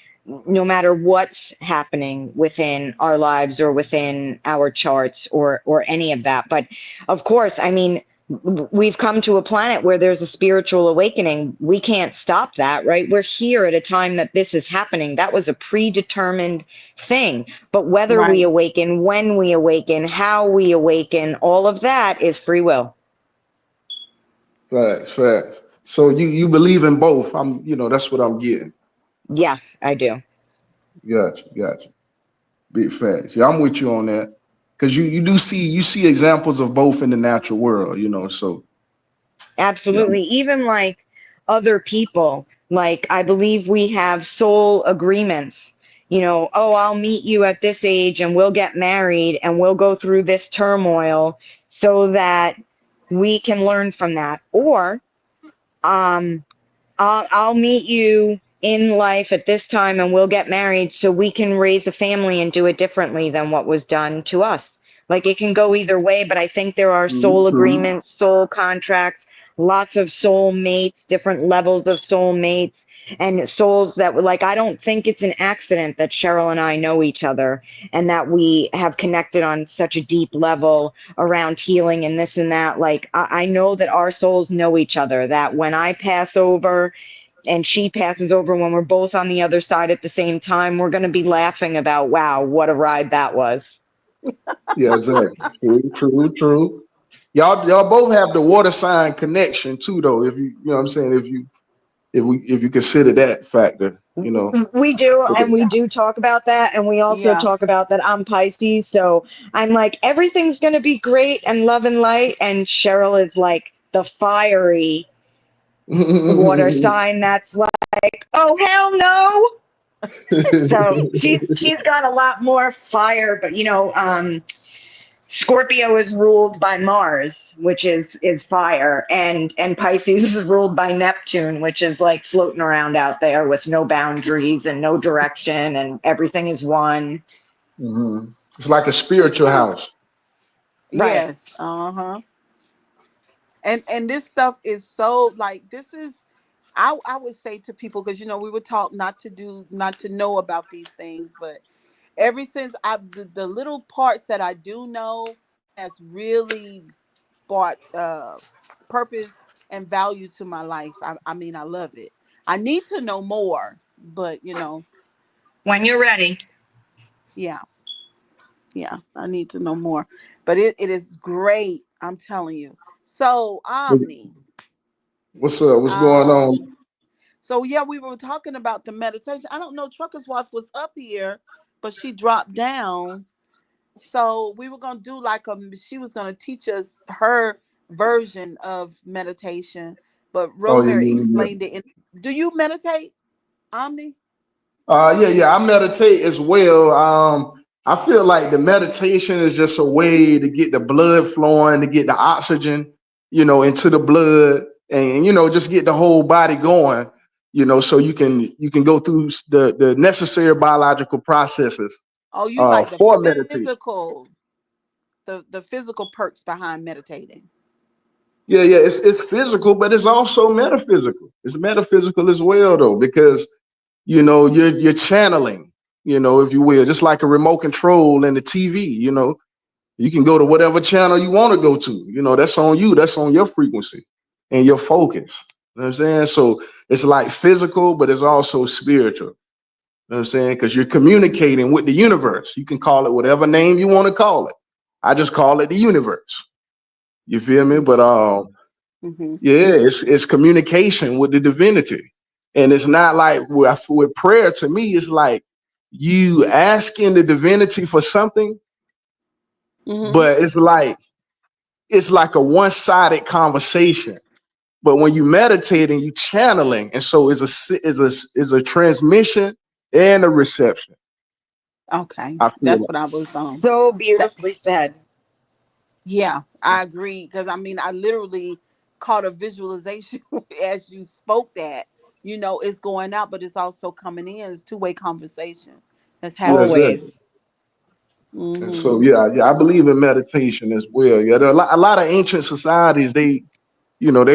B: no matter what's happening within our lives or within our charts or any of that. But of course, I mean, we've come to a planet where there's a spiritual awakening. We can't stop that, right? We're here at a time that this is happening. That was a predetermined thing. But whether we
A: right.
B: awaken, when we awaken, how we awaken, all of that is free will.
C: Facts. So you believe in both. That's what I'm getting.
B: Yes, I do.
C: Gotcha. Big facts. Yeah, I'm with you on that. Because you do see examples of both in the natural world. So yeah.
B: Absolutely. Even like other people, like I believe we have soul agreements. Oh, I'll meet you at this age and we'll get married and we'll go through this turmoil so that we can learn from that. Or um, I'll meet you in life at this time and we'll get married so we can raise a family and do it differently than what was done to us. Like it can go either way, but I think there are soul
C: True.
B: agreements, soul contracts, lots of soul mates, different levels of soul mates, and souls that were like, I don't think it's an accident that Cheryl and I know each other and that we have connected on such a deep level around healing and this and that. Like, I know that our souls know each other, that when I pass over, and she passes over when we're both on the other side at the same time, we're going to be laughing about, wow, what a ride that was.
C: Yeah, exactly. True. Y'all both have the water sign connection too, though. If you know what I'm saying, if you consider that factor,
B: We do, and we
A: Yeah.
B: do talk about that, and we also
A: Yeah.
B: talk about that I'm Pisces, so I'm like, everything's going to be great and love and light, and Cheryl is like the fiery water sign that's like, oh, hell no. So she's got a lot more fire, but Scorpio is ruled by Mars, which is fire, and Pisces is ruled by Neptune, which is like floating around out there with no boundaries and no direction, and everything is one.
C: Mhm. It's like a spiritual house.
B: Right.
A: Yes. Uh-huh. And this stuff is so like this is I would say to people because we were taught not to know about these things, but ever since the little parts that I do know has really brought purpose and value to my life. I mean, I love it. I need to know more, but
B: When you're ready.
A: yeah, yeah, I need to know more. But it is great. I'm telling you. So Omni,
C: What's up? What's going
A: um,
C: on?
A: so yeah, we were talking about the meditation. I don't know. Trucker's wife was up here, but she dropped down. So we were gonna do like she was gonna teach us her version of meditation, but
C: Oh yeah,
A: Rosemary
C: yeah, yeah.
A: explained it. Do you meditate, Omni?
C: Yeah. I meditate as well. I feel like the meditation is just a way to get the blood flowing, to get the oxygen, into the blood, and just get the whole body going. So you can go through the necessary biological processes
A: Oh, you like the
C: for meditation.
A: the physical perks behind meditating.
C: Yeah, yeah. It's physical, but it's also metaphysical. It's metaphysical as well, though, because you're channeling, if you will, just like a remote control in the TV. You can go to whatever channel you want to go to. That's on you. That's on your frequency and your focus. You know what I'm saying? So it's like physical, but it's also spiritual. You know what I'm saying? Because you're communicating with the universe. You can call it whatever name you want to call it. I just call it the universe. You feel me? But
A: Mm-hmm.
C: yeah, it's communication with the divinity, and it's not like with prayer. To me, it's like you asking the divinity for something,
A: Mm-hmm.
C: but it's like a one-sided conversation. But when you meditating, you channeling, and so is a transmission and a reception.
A: Okay,
C: I feel
A: that's
C: like.
A: what I was
B: So
A: that
B: beautifully said.
A: yeah, I agree because I mean I literally caught a visualization as you spoke that. It's going out, but it's also coming in. It's two-way conversation that's
C: Yes,
A: happening.
C: yes.
B: Always.
C: And
A: Mm-hmm.
C: so yeah, I believe in meditation as well. Yeah, there are a lot of ancient societies. They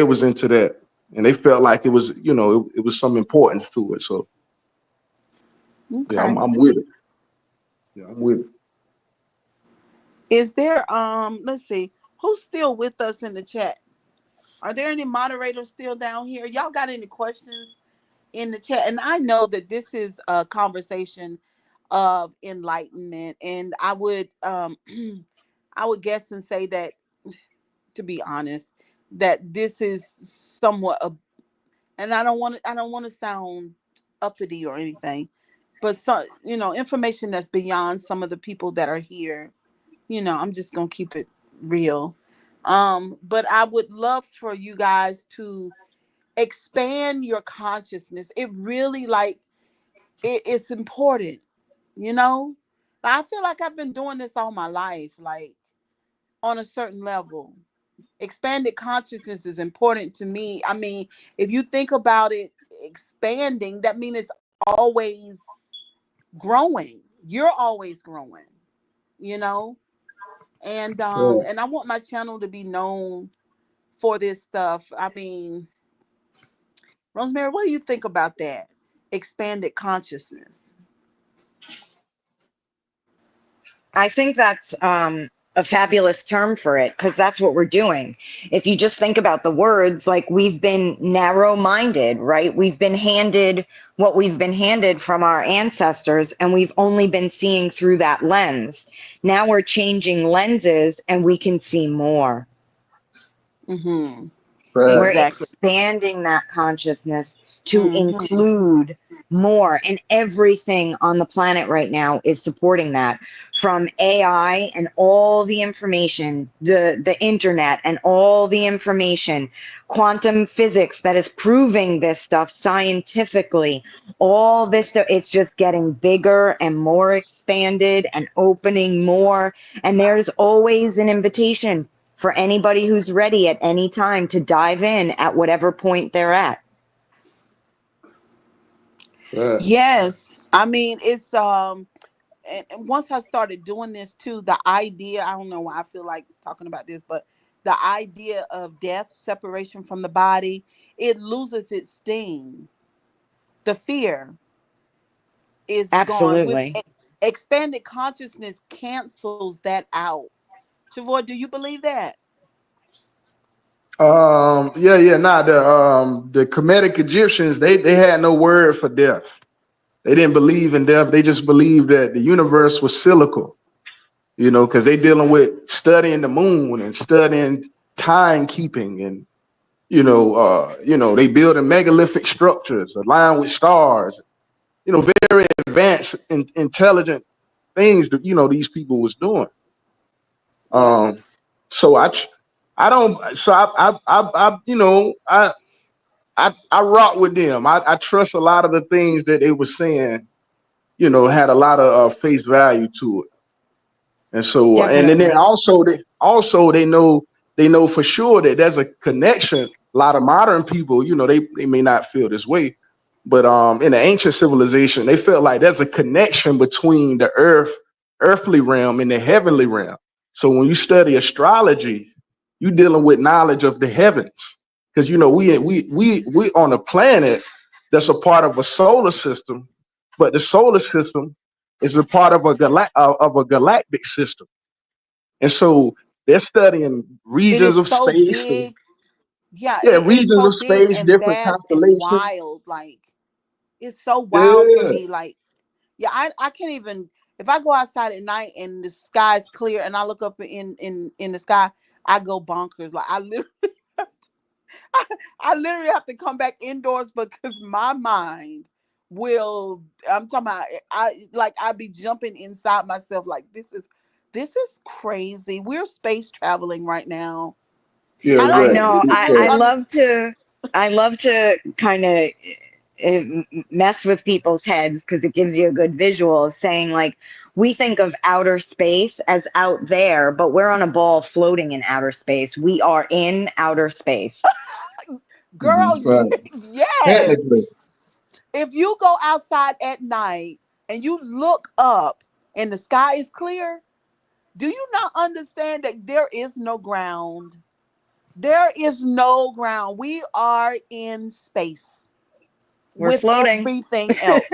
C: was into that, and they felt like it was some importance to it. So yeah, I'm,
A: Okay.
C: I'm with it. Yeah, I'm with it.
A: Is there let's see, who's still with us in the chat? Are there any moderators still down here? Y'all got any questions in the chat? And I know that this is a conversation of enlightenment, and I would I would guess and say that, to be honest, that this is somewhat and I don't want to sound uppity or anything, but some information that's beyond some of the people that are here. I'm just gonna keep it real. But I would love for you guys to expand your consciousness. It really it's important, you know. I feel like I've been doing this all my life, like on a certain level. Expanded consciousness is important to me. I mean, if you think about it, expanding, that means it's always growing. You're always growing, you know?
C: So,
A: And I want my channel to be known for this stuff. I mean, Rosemary, what do you think about that? Expanded consciousness.
B: I think that's a fabulous term for it because that's what we're doing. If you just think about the words, like we've been narrow minded, right? We've been handed what we've been handed from our ancestors, and we've only been seeing through that lens. Now we're changing lenses and we can see more.
A: Mm-hmm.
B: We're
C: facts.
A: Exactly.
B: expanding that consciousness to
A: Mm-hmm.
B: include more, and everything on the planet right now is supporting that, from AI and all the information, the internet and all the information, quantum physics that is proving this stuff scientifically, all this stuff. It's just getting bigger and more expanded and opening more, and there's always an invitation for anybody who's ready at any time to dive in at whatever point they're at.
C: Facts.
A: Yes. I mean, it's and once I started doing this too, the idea, I don't know why I feel like talking about this, but the idea of death, separation from the body, it loses its sting. The fear is gone. With
B: Absolutely.
A: expanded consciousness cancels that out. Travor, do you believe that?
C: Nah, the Kemetic Egyptians, they had no word for death. They didn't believe in death. They just believed that the universe was cyclical, because they dealing with studying the moon and studying timekeeping, and they building megalithic structures aligned with stars, very advanced and intelligent things that these people was doing.
A: Yeah.
C: Um, so I don't. So I rock with them. I trust a lot of the things that they were saying. Had a lot of face value to it. And so, and then
B: Definitely.
C: they know for sure that there's a connection. A lot of modern people, they may not feel this way, but in the ancient civilization, they felt like there's a connection between the earthly realm and the heavenly realm. So when you study astrology, you're dealing with knowledge of the heavens, because we on a planet that's a part of a solar system, but the solar system is a part of a galactic system. And so they're studying
A: It
C: regions
A: is
C: of
A: so
C: space, and
A: big. Yeah,
C: yeah,
A: it's
C: regions
A: so
C: of
A: big
C: space,
A: and
C: different
A: vast and
C: constellations.
A: wild. Like, it's so wild for
C: Yeah,
A: me. Like, yeah, I can't even, if I go outside at night and the sky's clear and I look up in the sky, I go bonkers. Like, I literally I literally have to come back indoors because my mind will, I'm talking about, I be jumping inside myself like, this is crazy. We're space traveling right now.
C: yeah,
A: I
B: I
A: don't
C: right.
A: think
B: know.
A: people
B: I,
A: really
B: I
A: understand.
B: love to kind of mess with people's heads because it gives you a good visual of saying like we think of outer space as out there, but we're on a ball floating in outer space. We are in outer space.
A: Girl,
C: Right.
A: yes.
C: Technically,
A: If you go outside at night and you look up and the sky is clear, do you not understand that there is no ground? There is no ground. We are in space
B: We're
A: with
B: floating.
A: everything else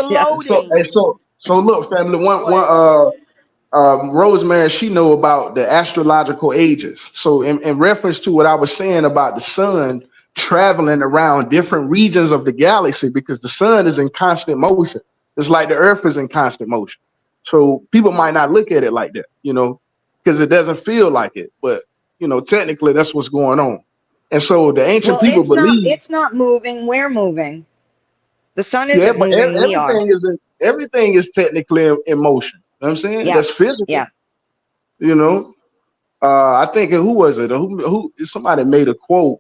B: Yeah.
C: so hey,
A: floating.
C: so look, family. One
A: What?
C: Rosemary, she know about the astrological ages. So in reference to what I was saying about the sun traveling around different regions of the galaxy, because the sun is in constant motion. It's like the earth is in constant motion. So people might not look at it like that, because it doesn't feel like it. But technically that's what's going on. And so the ancient
B: Well,
C: people
B: it's not
C: believe,
B: it's not moving. We're moving. The sun
C: yeah,
B: isn't
C: but
B: moving. We are.
C: everything is technically in motion. You know what I'm saying?
B: Yeah.
C: That's physical,
B: Yeah.
C: you know. I think who was it? Who somebody made a quote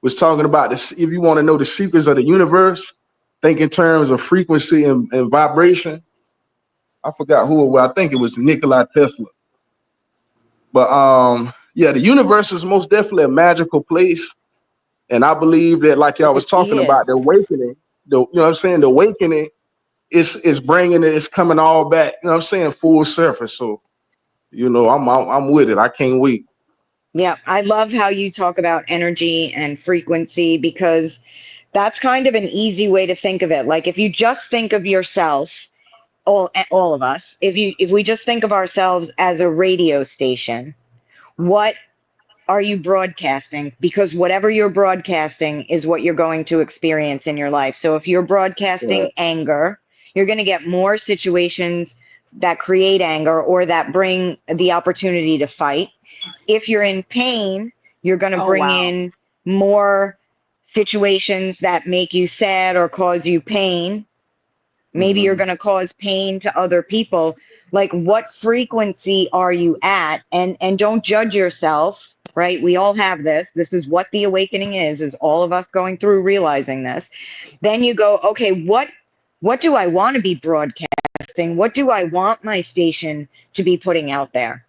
C: was talking about this. If you want to know the secrets of the universe, think in terms of frequency and vibration. I forgot who it was. I think it was Nikola Tesla. But yeah, the universe is most definitely a magical place, and I believe that, like y'all was
A: It
C: talking about, the
A: is.
C: awakening. You know what I'm saying? The awakening is bringing it. It's coming all back. You know what I'm saying? Full surface. So I'm with it. I can't wait.
B: Yeah. I love how you talk about energy and frequency because that's kind of an easy way to think of it. Like if you just think of yourself, all of us, if we just think of ourselves as a radio station, what are you broadcasting? Because whatever you're broadcasting is what you're going to experience in your life. So if you're
C: Right.
B: broadcasting anger, you're going to get more situations that create anger or that bring the opportunity to fight. If you're in pain, you're going to
A: Oh
B: bring
A: wow.
B: in more situations that make you sad or cause you pain. Maybe you're
C: Mm-hmm.
B: going to cause pain to other people. Like what frequency are you at? And don't judge yourself, right? We all have this is what the awakening is all of us going through realizing this. Then you go, okay, what do I want to be broadcasting? What do I want my station to be putting out there?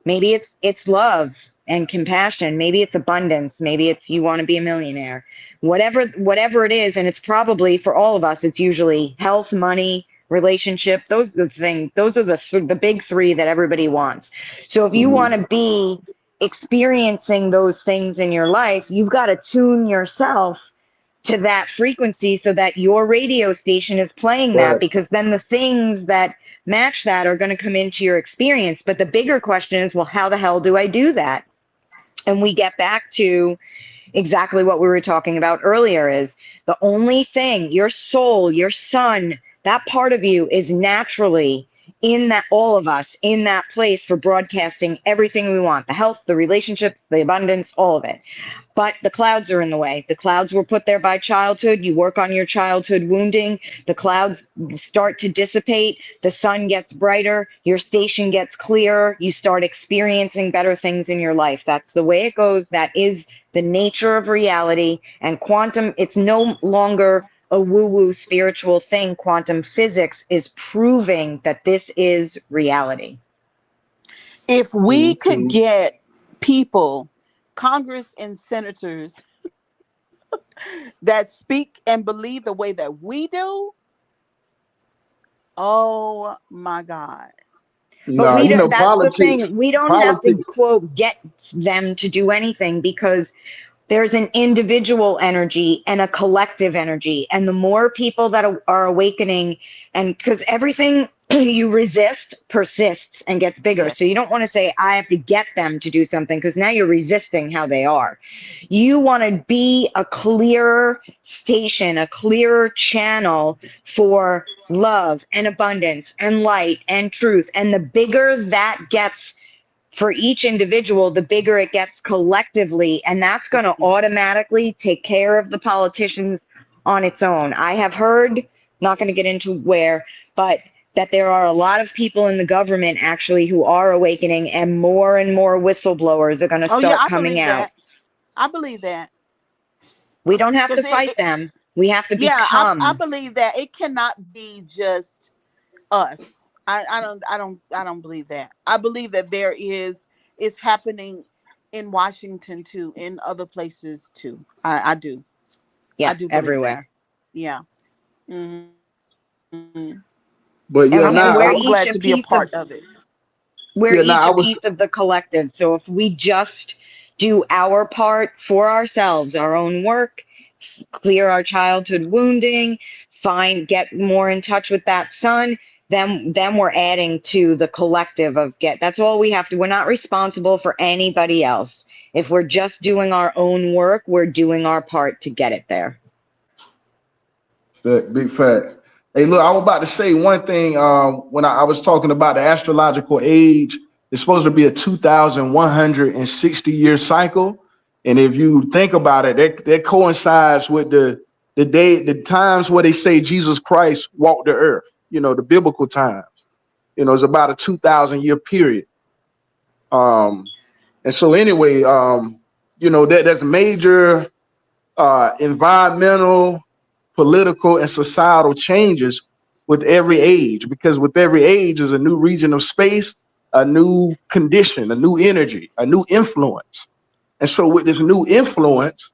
B: Maybe it's love and compassion. Maybe it's abundance. Maybe it's you want to be a millionaire. Whatever it is, and it's probably for all of us, it's usually health, money, relationship. Those are the things. Those are the big three that everybody wants. So if you
C: Hmm.
B: want to be experiencing those things in your life, you've got to tune yourself to that frequency so that your radio station is playing that,
C: Right.
B: because then the things that match that are going to come into your experience. But the bigger question is, well, how the hell do I do that? And we get back to exactly what we were talking about earlier, is the only thing your soul, your sun, that part of you is naturally in that, all of us in that place for broadcasting everything we want, the health, the relationships, the abundance, all of it. But the clouds are in the way. The clouds were put there by childhood. You work on your childhood wounding. The clouds start to dissipate. The sun gets brighter. Your station gets clearer. You start experiencing better things in your life. That's the way it goes. That is the nature of reality. And quantum, it's no longer a woo-woo spiritual thing. Quantum physics is proving that this is reality.
A: If we could
C: Hmm.
A: get people, Congress and senators, that speak and believe the way that we do, oh my God.
B: But
C: Nah,
B: we
C: you
B: don't,
C: know,
B: that's the thing. We don't have to
C: politics.
B: quote get them to do anything, because there's an individual energy and a collective energy. And the more people that are awakening, and because everything you resist persists and gets bigger. So you
A: Yes.
B: don't want to say, I have to get them to do something, because now you're resisting how they are. You want to be a clearer station, a clearer channel for love and abundance and light and truth. And the bigger that gets for each individual, the bigger it gets collectively. And that's going to automatically take care of the politicians on its own. I have heard, not going to get into where, but that there are a lot of people in the government actually who are awakening, and more whistleblowers are going to
A: Oh yeah,
B: start
A: I
B: coming
A: believe
B: out.
A: that. I believe that.
B: We don't have to
A: Because
B: fight them. We have to
A: yeah, I
B: become.
A: believe that it cannot be just us. I don't believe that. I believe that there is happening in Washington too, in other places too. I do. I
B: Yeah,
A: do believe that.
B: everywhere.
A: Yeah. Hmm.
C: But
A: I'm
C: yeah,
A: glad
B: And
A: I'm
C: nah,
B: we're
A: glad to
B: each
A: be
B: a
A: a
B: piece
A: part
B: of
A: of it.
B: we're
C: yeah, nah,
B: each
C: I
B: a
C: was,
B: piece of the collective. So if we just do our part for ourselves, our own work, clear our childhood wounding, get more in touch with that sun, then we're adding to the collective of get. That's all we have to. We're not responsible for anybody else. If we're just doing our own work, we're doing our part to get it there.
C: big fact. Hey, look, I was about to say one thing. When I was talking about the astrological age, it's supposed to be a 2,160-year cycle, and if you think about it, that coincides with the times where they say Jesus Christ walked the earth. You know, the biblical times. You know, it's about a 2,000-year period. Um, and so anyway, you know, that's major environmental, political, and societal changes with every age, because with every age is a new region of space, a new condition, a new energy, a new influence. And so with this new influence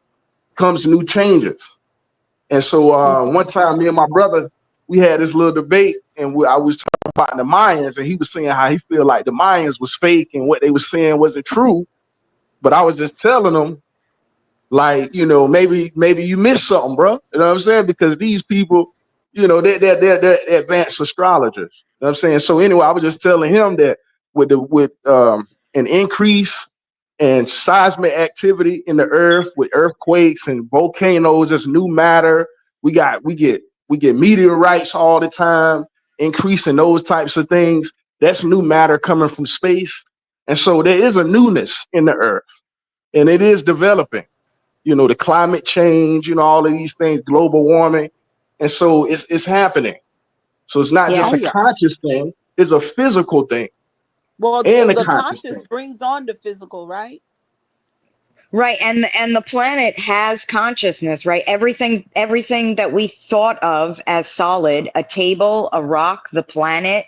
C: comes new changes. And so one time, me and my brother, we had this little debate, and I was talking about the Mayans, and he was saying how he feel like the Mayans was fake and what they were saying wasn't true. But I was just telling him, like, you know, maybe you missed something, bro. You know what I'm saying? Because these people, you know, they're advanced astrologers. You know what I'm saying? So anyway, I was just telling him that with an increase in seismic activity in the earth, with earthquakes and volcanoes, just new matter. We get meteorites all the time, increasing those types of things. That's new matter coming from space. And so there is a newness in the earth, and it is developing. You know, the climate change, you know, all of these things, global warming. And so it's happening. So it's not just
A: Oh
B: Yeah.
C: a
A: yeah.
C: conscious thing, it's a physical thing
A: Well,
C: and a
A: the
C: conscious
A: conscious
C: thing.
A: brings on the physical, right?
B: Right, and the planet has consciousness, right? Everything that we thought of as solid, a table, a rock, the planet,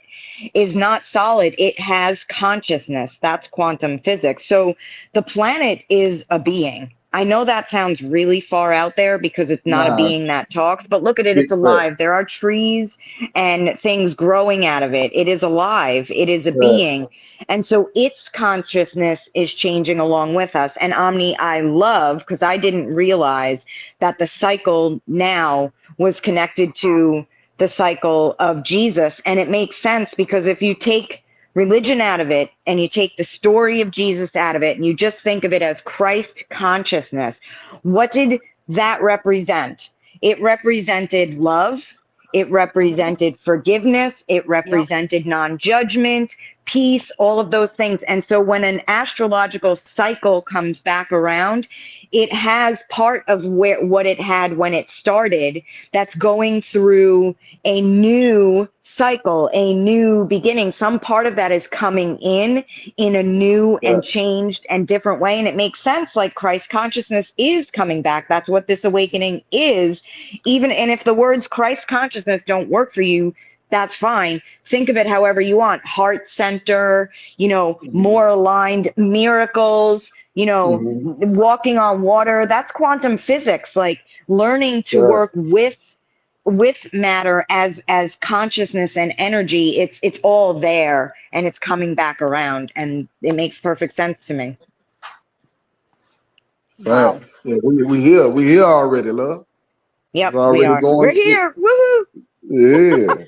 B: is not solid. It has consciousness. That's quantum physics. So the planet is a being. I know that sounds really far out there because it's not a
C: Nah,
B: being that talks, but look at it,
C: big
B: it's
C: fact,
B: alive. There are trees and things growing out of it. It is alive, it is a
C: fact.
B: being. And so its consciousness is changing along with us. And Omni, I love, because I didn't realize that the cycle now was connected to the cycle of Jesus. And it makes sense because if you take religion out of it and you take the story of Jesus out of it and you just think of it as Christ consciousness, what did that represent? It represented love. It represented forgiveness. It
A: Yep.
B: represented non judgment, peace, all of those things. And so when an astrological cycle comes back around, it has part of what it had when it started that's going through a new cycle, a new beginning. Some part of that is coming in a new and
C: Fact.
B: changed and different way. And it makes sense, like Christ consciousness is coming back. That's what this awakening is. Even, and if the words Christ consciousness don't work for you, that's fine. Think of it however you want. Heart center, more aligned miracles,
C: Mm-hmm.
B: walking on water. That's quantum physics, like learning to
C: Fact.
B: work with matter as consciousness and energy. It's all there and it's coming back around, and it makes perfect sense to me.
A: Wow.
C: Fact. Yeah, we here already, love. It's
B: Yep, we
C: already
B: are. We're
C: going.
B: here. Woohoo!
C: Yeah,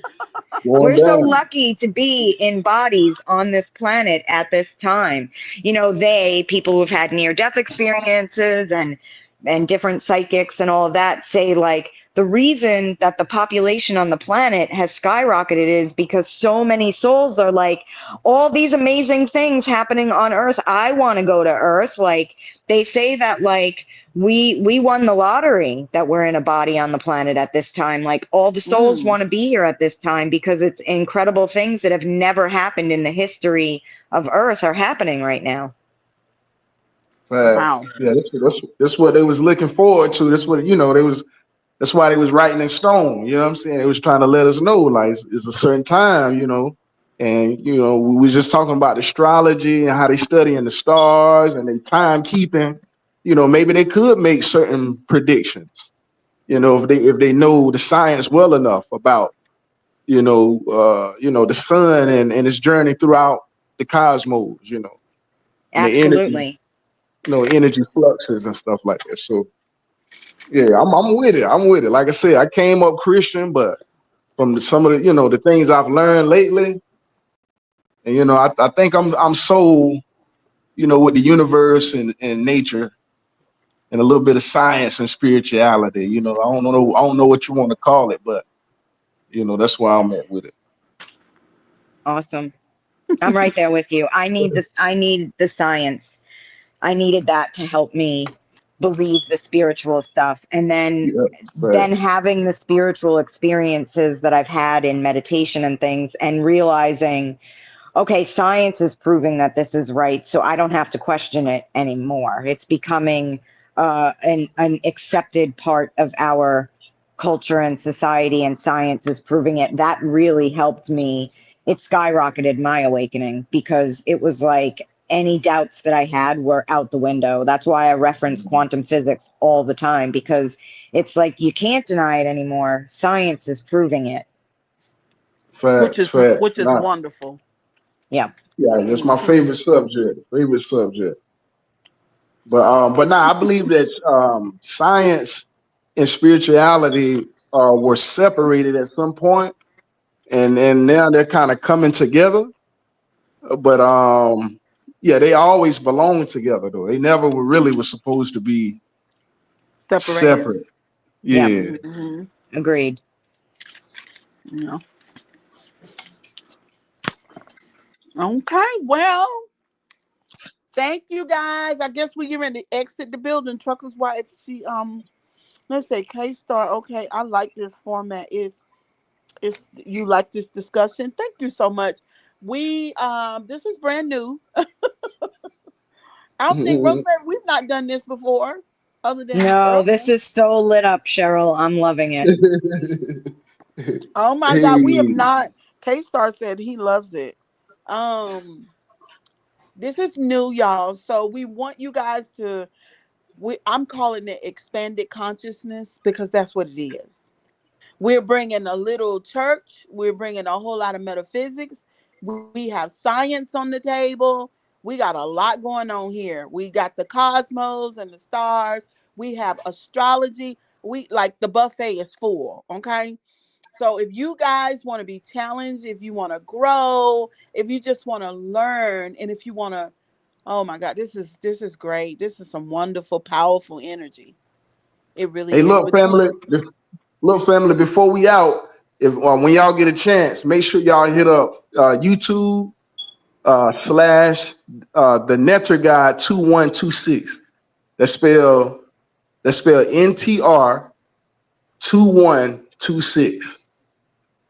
C: going
B: We're so
C: down.
B: lucky to be in bodies on this planet at this time. People who've had near death experiences and different psychics and all of that say, like, the reason that the population on the planet has skyrocketed is because so many souls are like, all these amazing things happening on Earth. I want to go to Earth. Like, they say that, like, we won the lottery that we're in a body on the planet at this time. Like, all the souls
A: Mm.
B: want to be here at this time because it's incredible things that have never happened in the history of Earth are happening right now.
C: Facts.
A: Wow.
C: Yeah, that's what they was looking forward to. That's what they was. That's why they was writing in stone. You know what I'm saying? They was trying to let us know, like, it's a certain time. And we was just talking about astrology and how they studying the stars and they timekeeping. Maybe they could make certain predictions. If they know the science well enough about the sun and its journey throughout the cosmos. And the energy,
B: Absolutely.
C: energy fluxes and stuff like that. So yeah, I'm with it. I'm with it. Like I said, I came up Christian, but from some of the things I've learned lately, and I think I'm so with the universe and nature and a little bit of science and spirituality. I don't know what you want to call it, but that's where I'm at with it.
B: Awesome. I'm right there with you. I need the science. I needed that to help me believe the spiritual stuff. And then
C: Yeah, but
B: then having the spiritual experiences that I've had in meditation and things, and realizing, okay, science is proving that this is right, so I don't have to question it anymore. It's becoming an accepted part of our culture and society, and science is proving it. That really helped me. It skyrocketed my awakening because it was like any doubts that I had were out the window. That's why I reference quantum physics all the time, because it's like you can't deny it anymore. Science is proving it.
A: Which
C: facts,
A: is
C: facts.
A: which is
C: Nah,
A: wonderful.
B: Yeah.
C: yeah, it's my
A: Hmm.
C: favorite subject. Favorite subject. But now I believe that science and spirituality were separated at some point, and now they're kind of coming together. But yeah, they always belong together though. They never were really was supposed to be
A: Separated.
C: separate.
B: Yeah.
C: Yeah,
A: Hmm.
B: Agreed.
A: Yeah. Okay. Well, thank you guys. I guess we're getting to exit the building. Trucker's wife. Let's say K Star. Okay, I like this format. Is you like this discussion? Thank you so much. We this is brand new. I don't think Rosemary, we've not done this before, other than
B: No, this
A: earlier.
B: is so lit up, Cheryl. I'm loving it.
A: Oh my God, we have
C: hey,
A: not. K Star said he loves it. Um, this is new, y'all. So we want you guys to I'm calling it expanded consciousness because that's what it is. We're bringing a little church. We're bringing a whole lot of metaphysics. We have science on the table. We got a lot going on here. We got the cosmos and the stars. We have astrology. We like the buffet is full. Okay. So if you guys want to be challenged, if you want to grow, if you just want to learn, and if you want to, oh my God, this is great. This is some wonderful, powerful energy. It
C: Hey,
A: really is.
C: look, family.
A: Between
C: Look, family. Before we out, if when y'all get a chance, make sure y'all hit up YouTube slash the Netter Guy 2126. That's spell NTR 2126.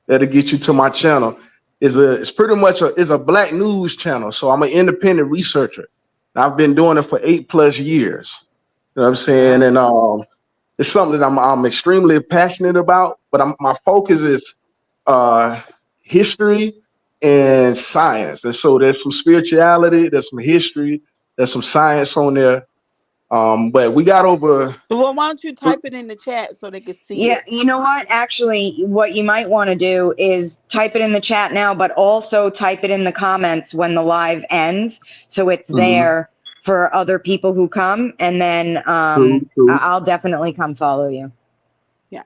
C: That'll get you to my channel. It's pretty much a black news channel. So I'm an independent researcher. I've been doing it for 8+ years. You know what I'm saying?
A: wow.
C: And it's something that I'm extremely passionate about. But my focus is uh, history and science. And so there's some spirituality, there's some history, there's some science on there. But we got over.
A: Well, why don't you type it in the chat so they can see
B: Yeah,
A: it?
B: you know what? Actually, what you might want to do is type it in the chat now, but also type it in the comments when the live ends, so it's
C: Mhm.
B: there for other people who come. And then
C: True, true.
B: I'll definitely come follow you.
A: Yeah.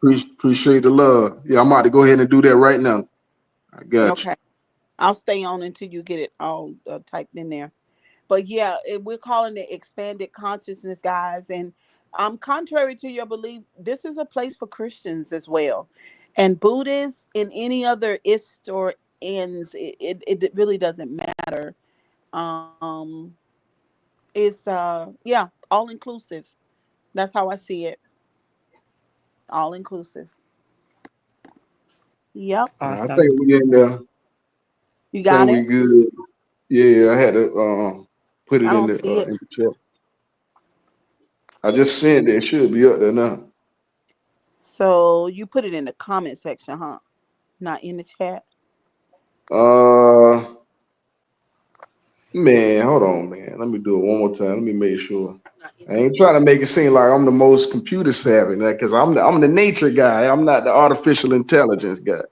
C: Appreciate the love. Yeah, I'm about to go ahead and do that right now. I got you.
A: Okay. I'll stay on until you get it all typed in there. But yeah, we're calling it expanded consciousness, guys. And contrary to your belief, this is a place for Christians as well, and Buddhists and any other ist or ends. It really doesn't matter. Um, it's yeah, all inclusive. That's how I see it. All inclusive. Yep.
C: I
B: Awesome.
C: think we in there. I
A: You
C: think
A: got
C: we
A: it.
C: good. Yeah, I had to put
A: I
C: it
A: don't see
C: in
A: it.
C: the chat. I just sent it. It should be up there now.
A: So you put it in the comment section, huh? Not in the chat.
C: Uh, man, hold on, man. Let me do it one more time. Let me make sure. I ain't trying to make it seem like I'm the most computer savvy, because I'm the nature guy. I'm not the artificial intelligence guy.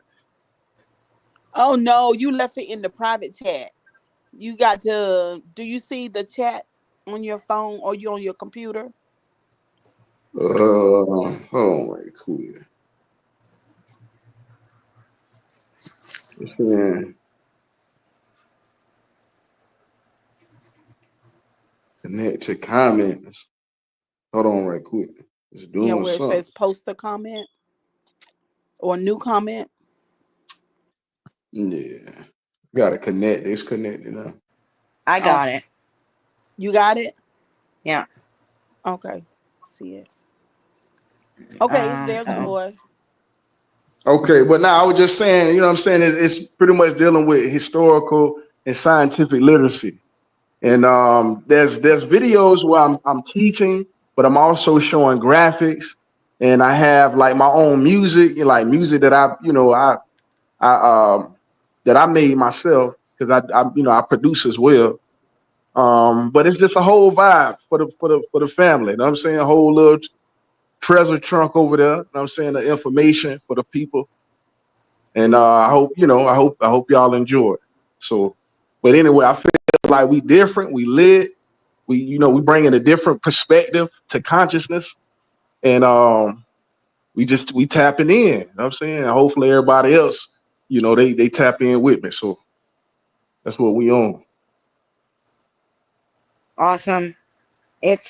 A: Oh no, you left it in the private chat. You got to. Do you see the chat on your phone or you on your computer?
C: Hold on, right quick. It's saying connect to comments. Hold on, right quick. It's
A: Yeah,
C: doing
A: where it
C: something.
A: says post a comment or new comment.
C: Yeah. Gotta connect. It's connected now.
B: I got
A: Okay,
B: it.
A: you got it.
B: Yeah.
A: Okay, see it. Okay, it's there,
B: Oh,
A: Joy.
C: Okay, but now I was just saying, you know what I'm saying? It's pretty much dealing with historical and scientific literacy. And there's videos where I'm teaching, but I'm also showing graphics, and I have like my own music, like music that I that I made myself because I produce as well. But it's just a whole vibe for the family. You know what I'm saying? A whole little treasure trunk over there. You know what I'm saying? The information for the people. And I hope y'all enjoy it. So, but anyway, I feel like we different, we lit, we bring in a different perspective to consciousness, and we tapping in. You know what I'm saying? And hopefully everybody else, they tap in with me. So that's what we on.
B: awesome. It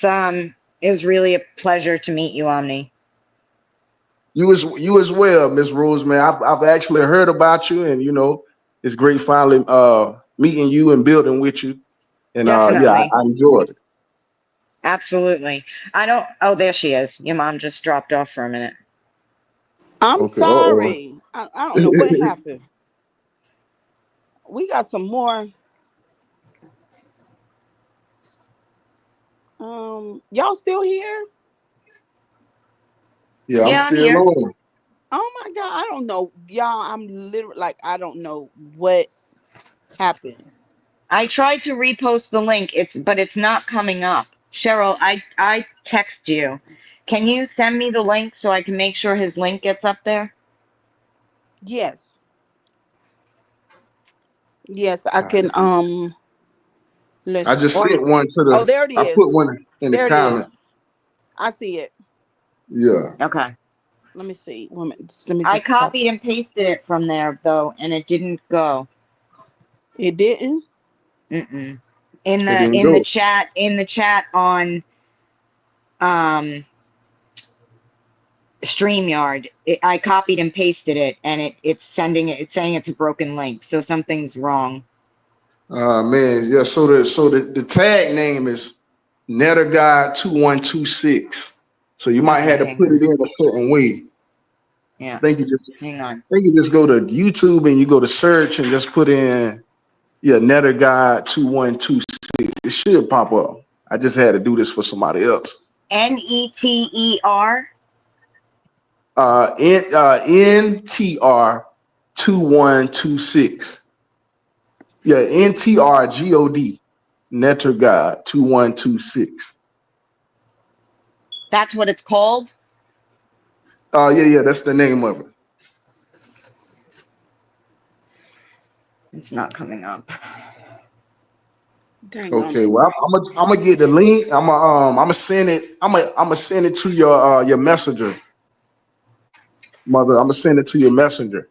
B: was really a pleasure to meet you, Omni.
C: You as well, Miss Rose, man. I've actually heard about you, and it's great finally meeting you and building with you. And yeah,
B: Definitely.
C: I enjoyed it.
B: Absolutely. I don't. Oh, there she is. Your mom just dropped off for a minute.
A: I'm
C: Okay. Uh
A: sorry. I don't know what happened. We got some more. Y'all still here?
C: Yeah, I'm
B: Yeah, I'm
C: still
B: here.
C: on.
A: Oh my God, I don't know, y'all. I'm literally like I don't know what happened.
B: I tried to repost the link. But it's not coming up. Cheryl, I text you. Can you send me the link so I can make sure his link gets up there?
A: Yes. Yes, I
C: All right.
A: can
C: I
A: let's
C: just
B: Or
C: sent one to
A: oh,
C: the.
A: there it
C: I put
A: is.
C: one in the
A: There it
C: comment.
A: is. I see it.
C: Yeah.
B: okay.
A: Let me see. Let me
B: I
A: just tap.
B: copied and pasted it from there though, and it didn't go.
A: It didn't?
B: Mm-mm.
C: It didn't
B: In the
C: go.
B: chat on um StreamYard, I copied and pasted it, and it's sending it. It's saying it's a broken link, so something's wrong.
C: Man, yeah. So the tag name is NetterGuy2126. So you might
B: Okay,
C: have to
B: hang
C: put it
B: on.
C: in a certain way. I
B: Yeah,
C: think you just
B: hang on.
C: I think you just go to YouTube and you go to search and just put in NetterGuy2126. It should pop up. I just had to do this for somebody else.
B: NETER.
C: NTR 2126. Yeah, NTRGOD. Netter God 2126.
B: That's what it's called.
C: Yeah, that's the name of it.
B: It's not coming up.
A: Dang on
C: Okay,
A: it.
C: well, I'm gonna get the link. I'm gonna send it. I'm gonna send it to your messenger, mother. I'm gonna send it to your messenger,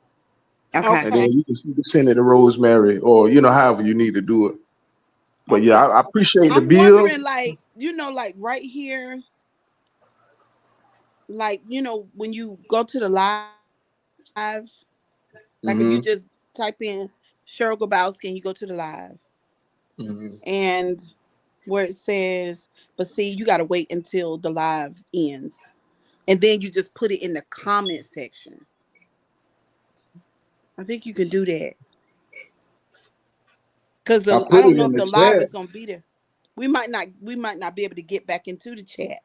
B: Okay.
C: and then
A: Okay.
C: you can send it to Rosemary, or however you need to do it. But yeah,
A: Okay.
C: I appreciate the
A: I'm
C: bill.
A: wondering, like, like right here, like, when you go to the live, like if you just
C: Hmm.
A: type in Cheryl Grabowski and you go to the live,
C: Hmm.
A: and where it says, but see, you got to wait until the live ends. And then you just put it in the comment section. I think you can do that. Because
C: I
A: I
C: put
A: don't
C: it
A: know
C: in
A: if
C: the
A: the live
C: chat.
A: is gonna be there. We might not be able to get back into the chat.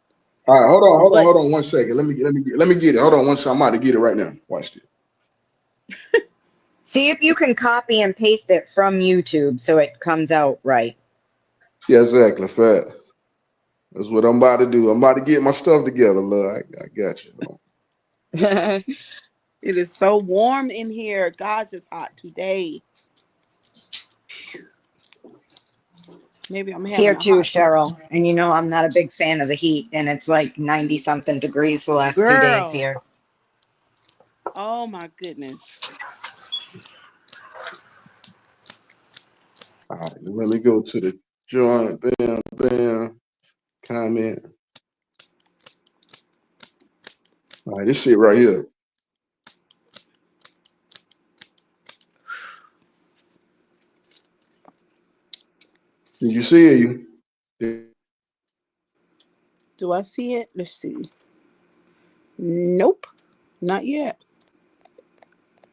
C: All right, hold on, hold on,
A: But
C: hold on 1 second. Let me get it. Hold on one second. I'm about to get it right now. Watch this.
B: See if you can copy and paste it from YouTube so it comes out right.
C: Yeah, exactly. Fact. That's what I'm about to do. I'm about to get my stuff together. Look, I got you.
A: it is so warm in here. Gosh, it's hot today. Maybe I'm having
B: Here
A: a
B: too,
A: hot
B: Cheryl. And you know I'm not a big fan of the heat, and it's like 90 something degrees the last 2 days
A: girl.
B: here.
A: Oh my goodness.
C: All right, let me go to the joint. Bam, bam. Comment. All right, this shit right here. Did you see it?
A: Do I see it? Let's see. Nope. Not yet.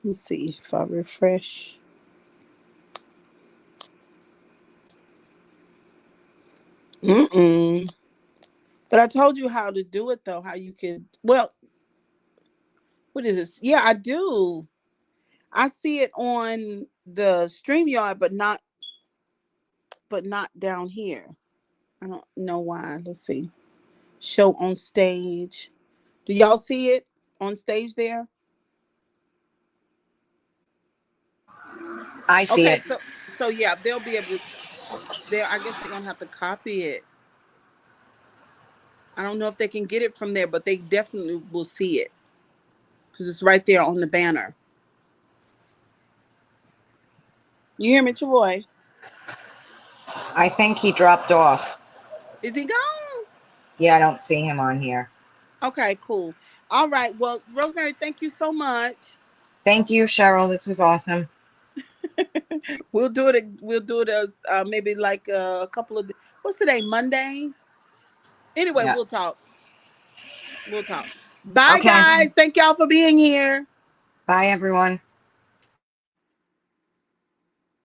A: Let's see if I refresh. Mm-mm. But I told you how to do it though. How you could. Well, what is this? Yeah, I do. I see it on the StreamYard, but not down here. I don't know why. Let's see. Show on stage. Do y'all see it on stage there?
B: I see
A: Okay,
B: it.
A: so yeah, they'll be able to. There, I guess they're gonna have to copy it. I don't know if they can get it from there, but they definitely will see it because it's right there on the banner. You hear me, Troy?
B: I think he dropped off.
A: Is he gone?
B: Yeah, I don't see him on here.
A: Okay, cool. All right. Well, Rosemary, thank you so much.
B: Thank you, Cheryl. This was awesome.
A: We'll do it. We'll do it as maybe like a couple of. What's today? Monday. Anyway,
B: Yeah.
A: we'll talk. We'll talk. Bye,
B: Okay.
A: guys. Thank y'all for being here.
B: Bye, everyone.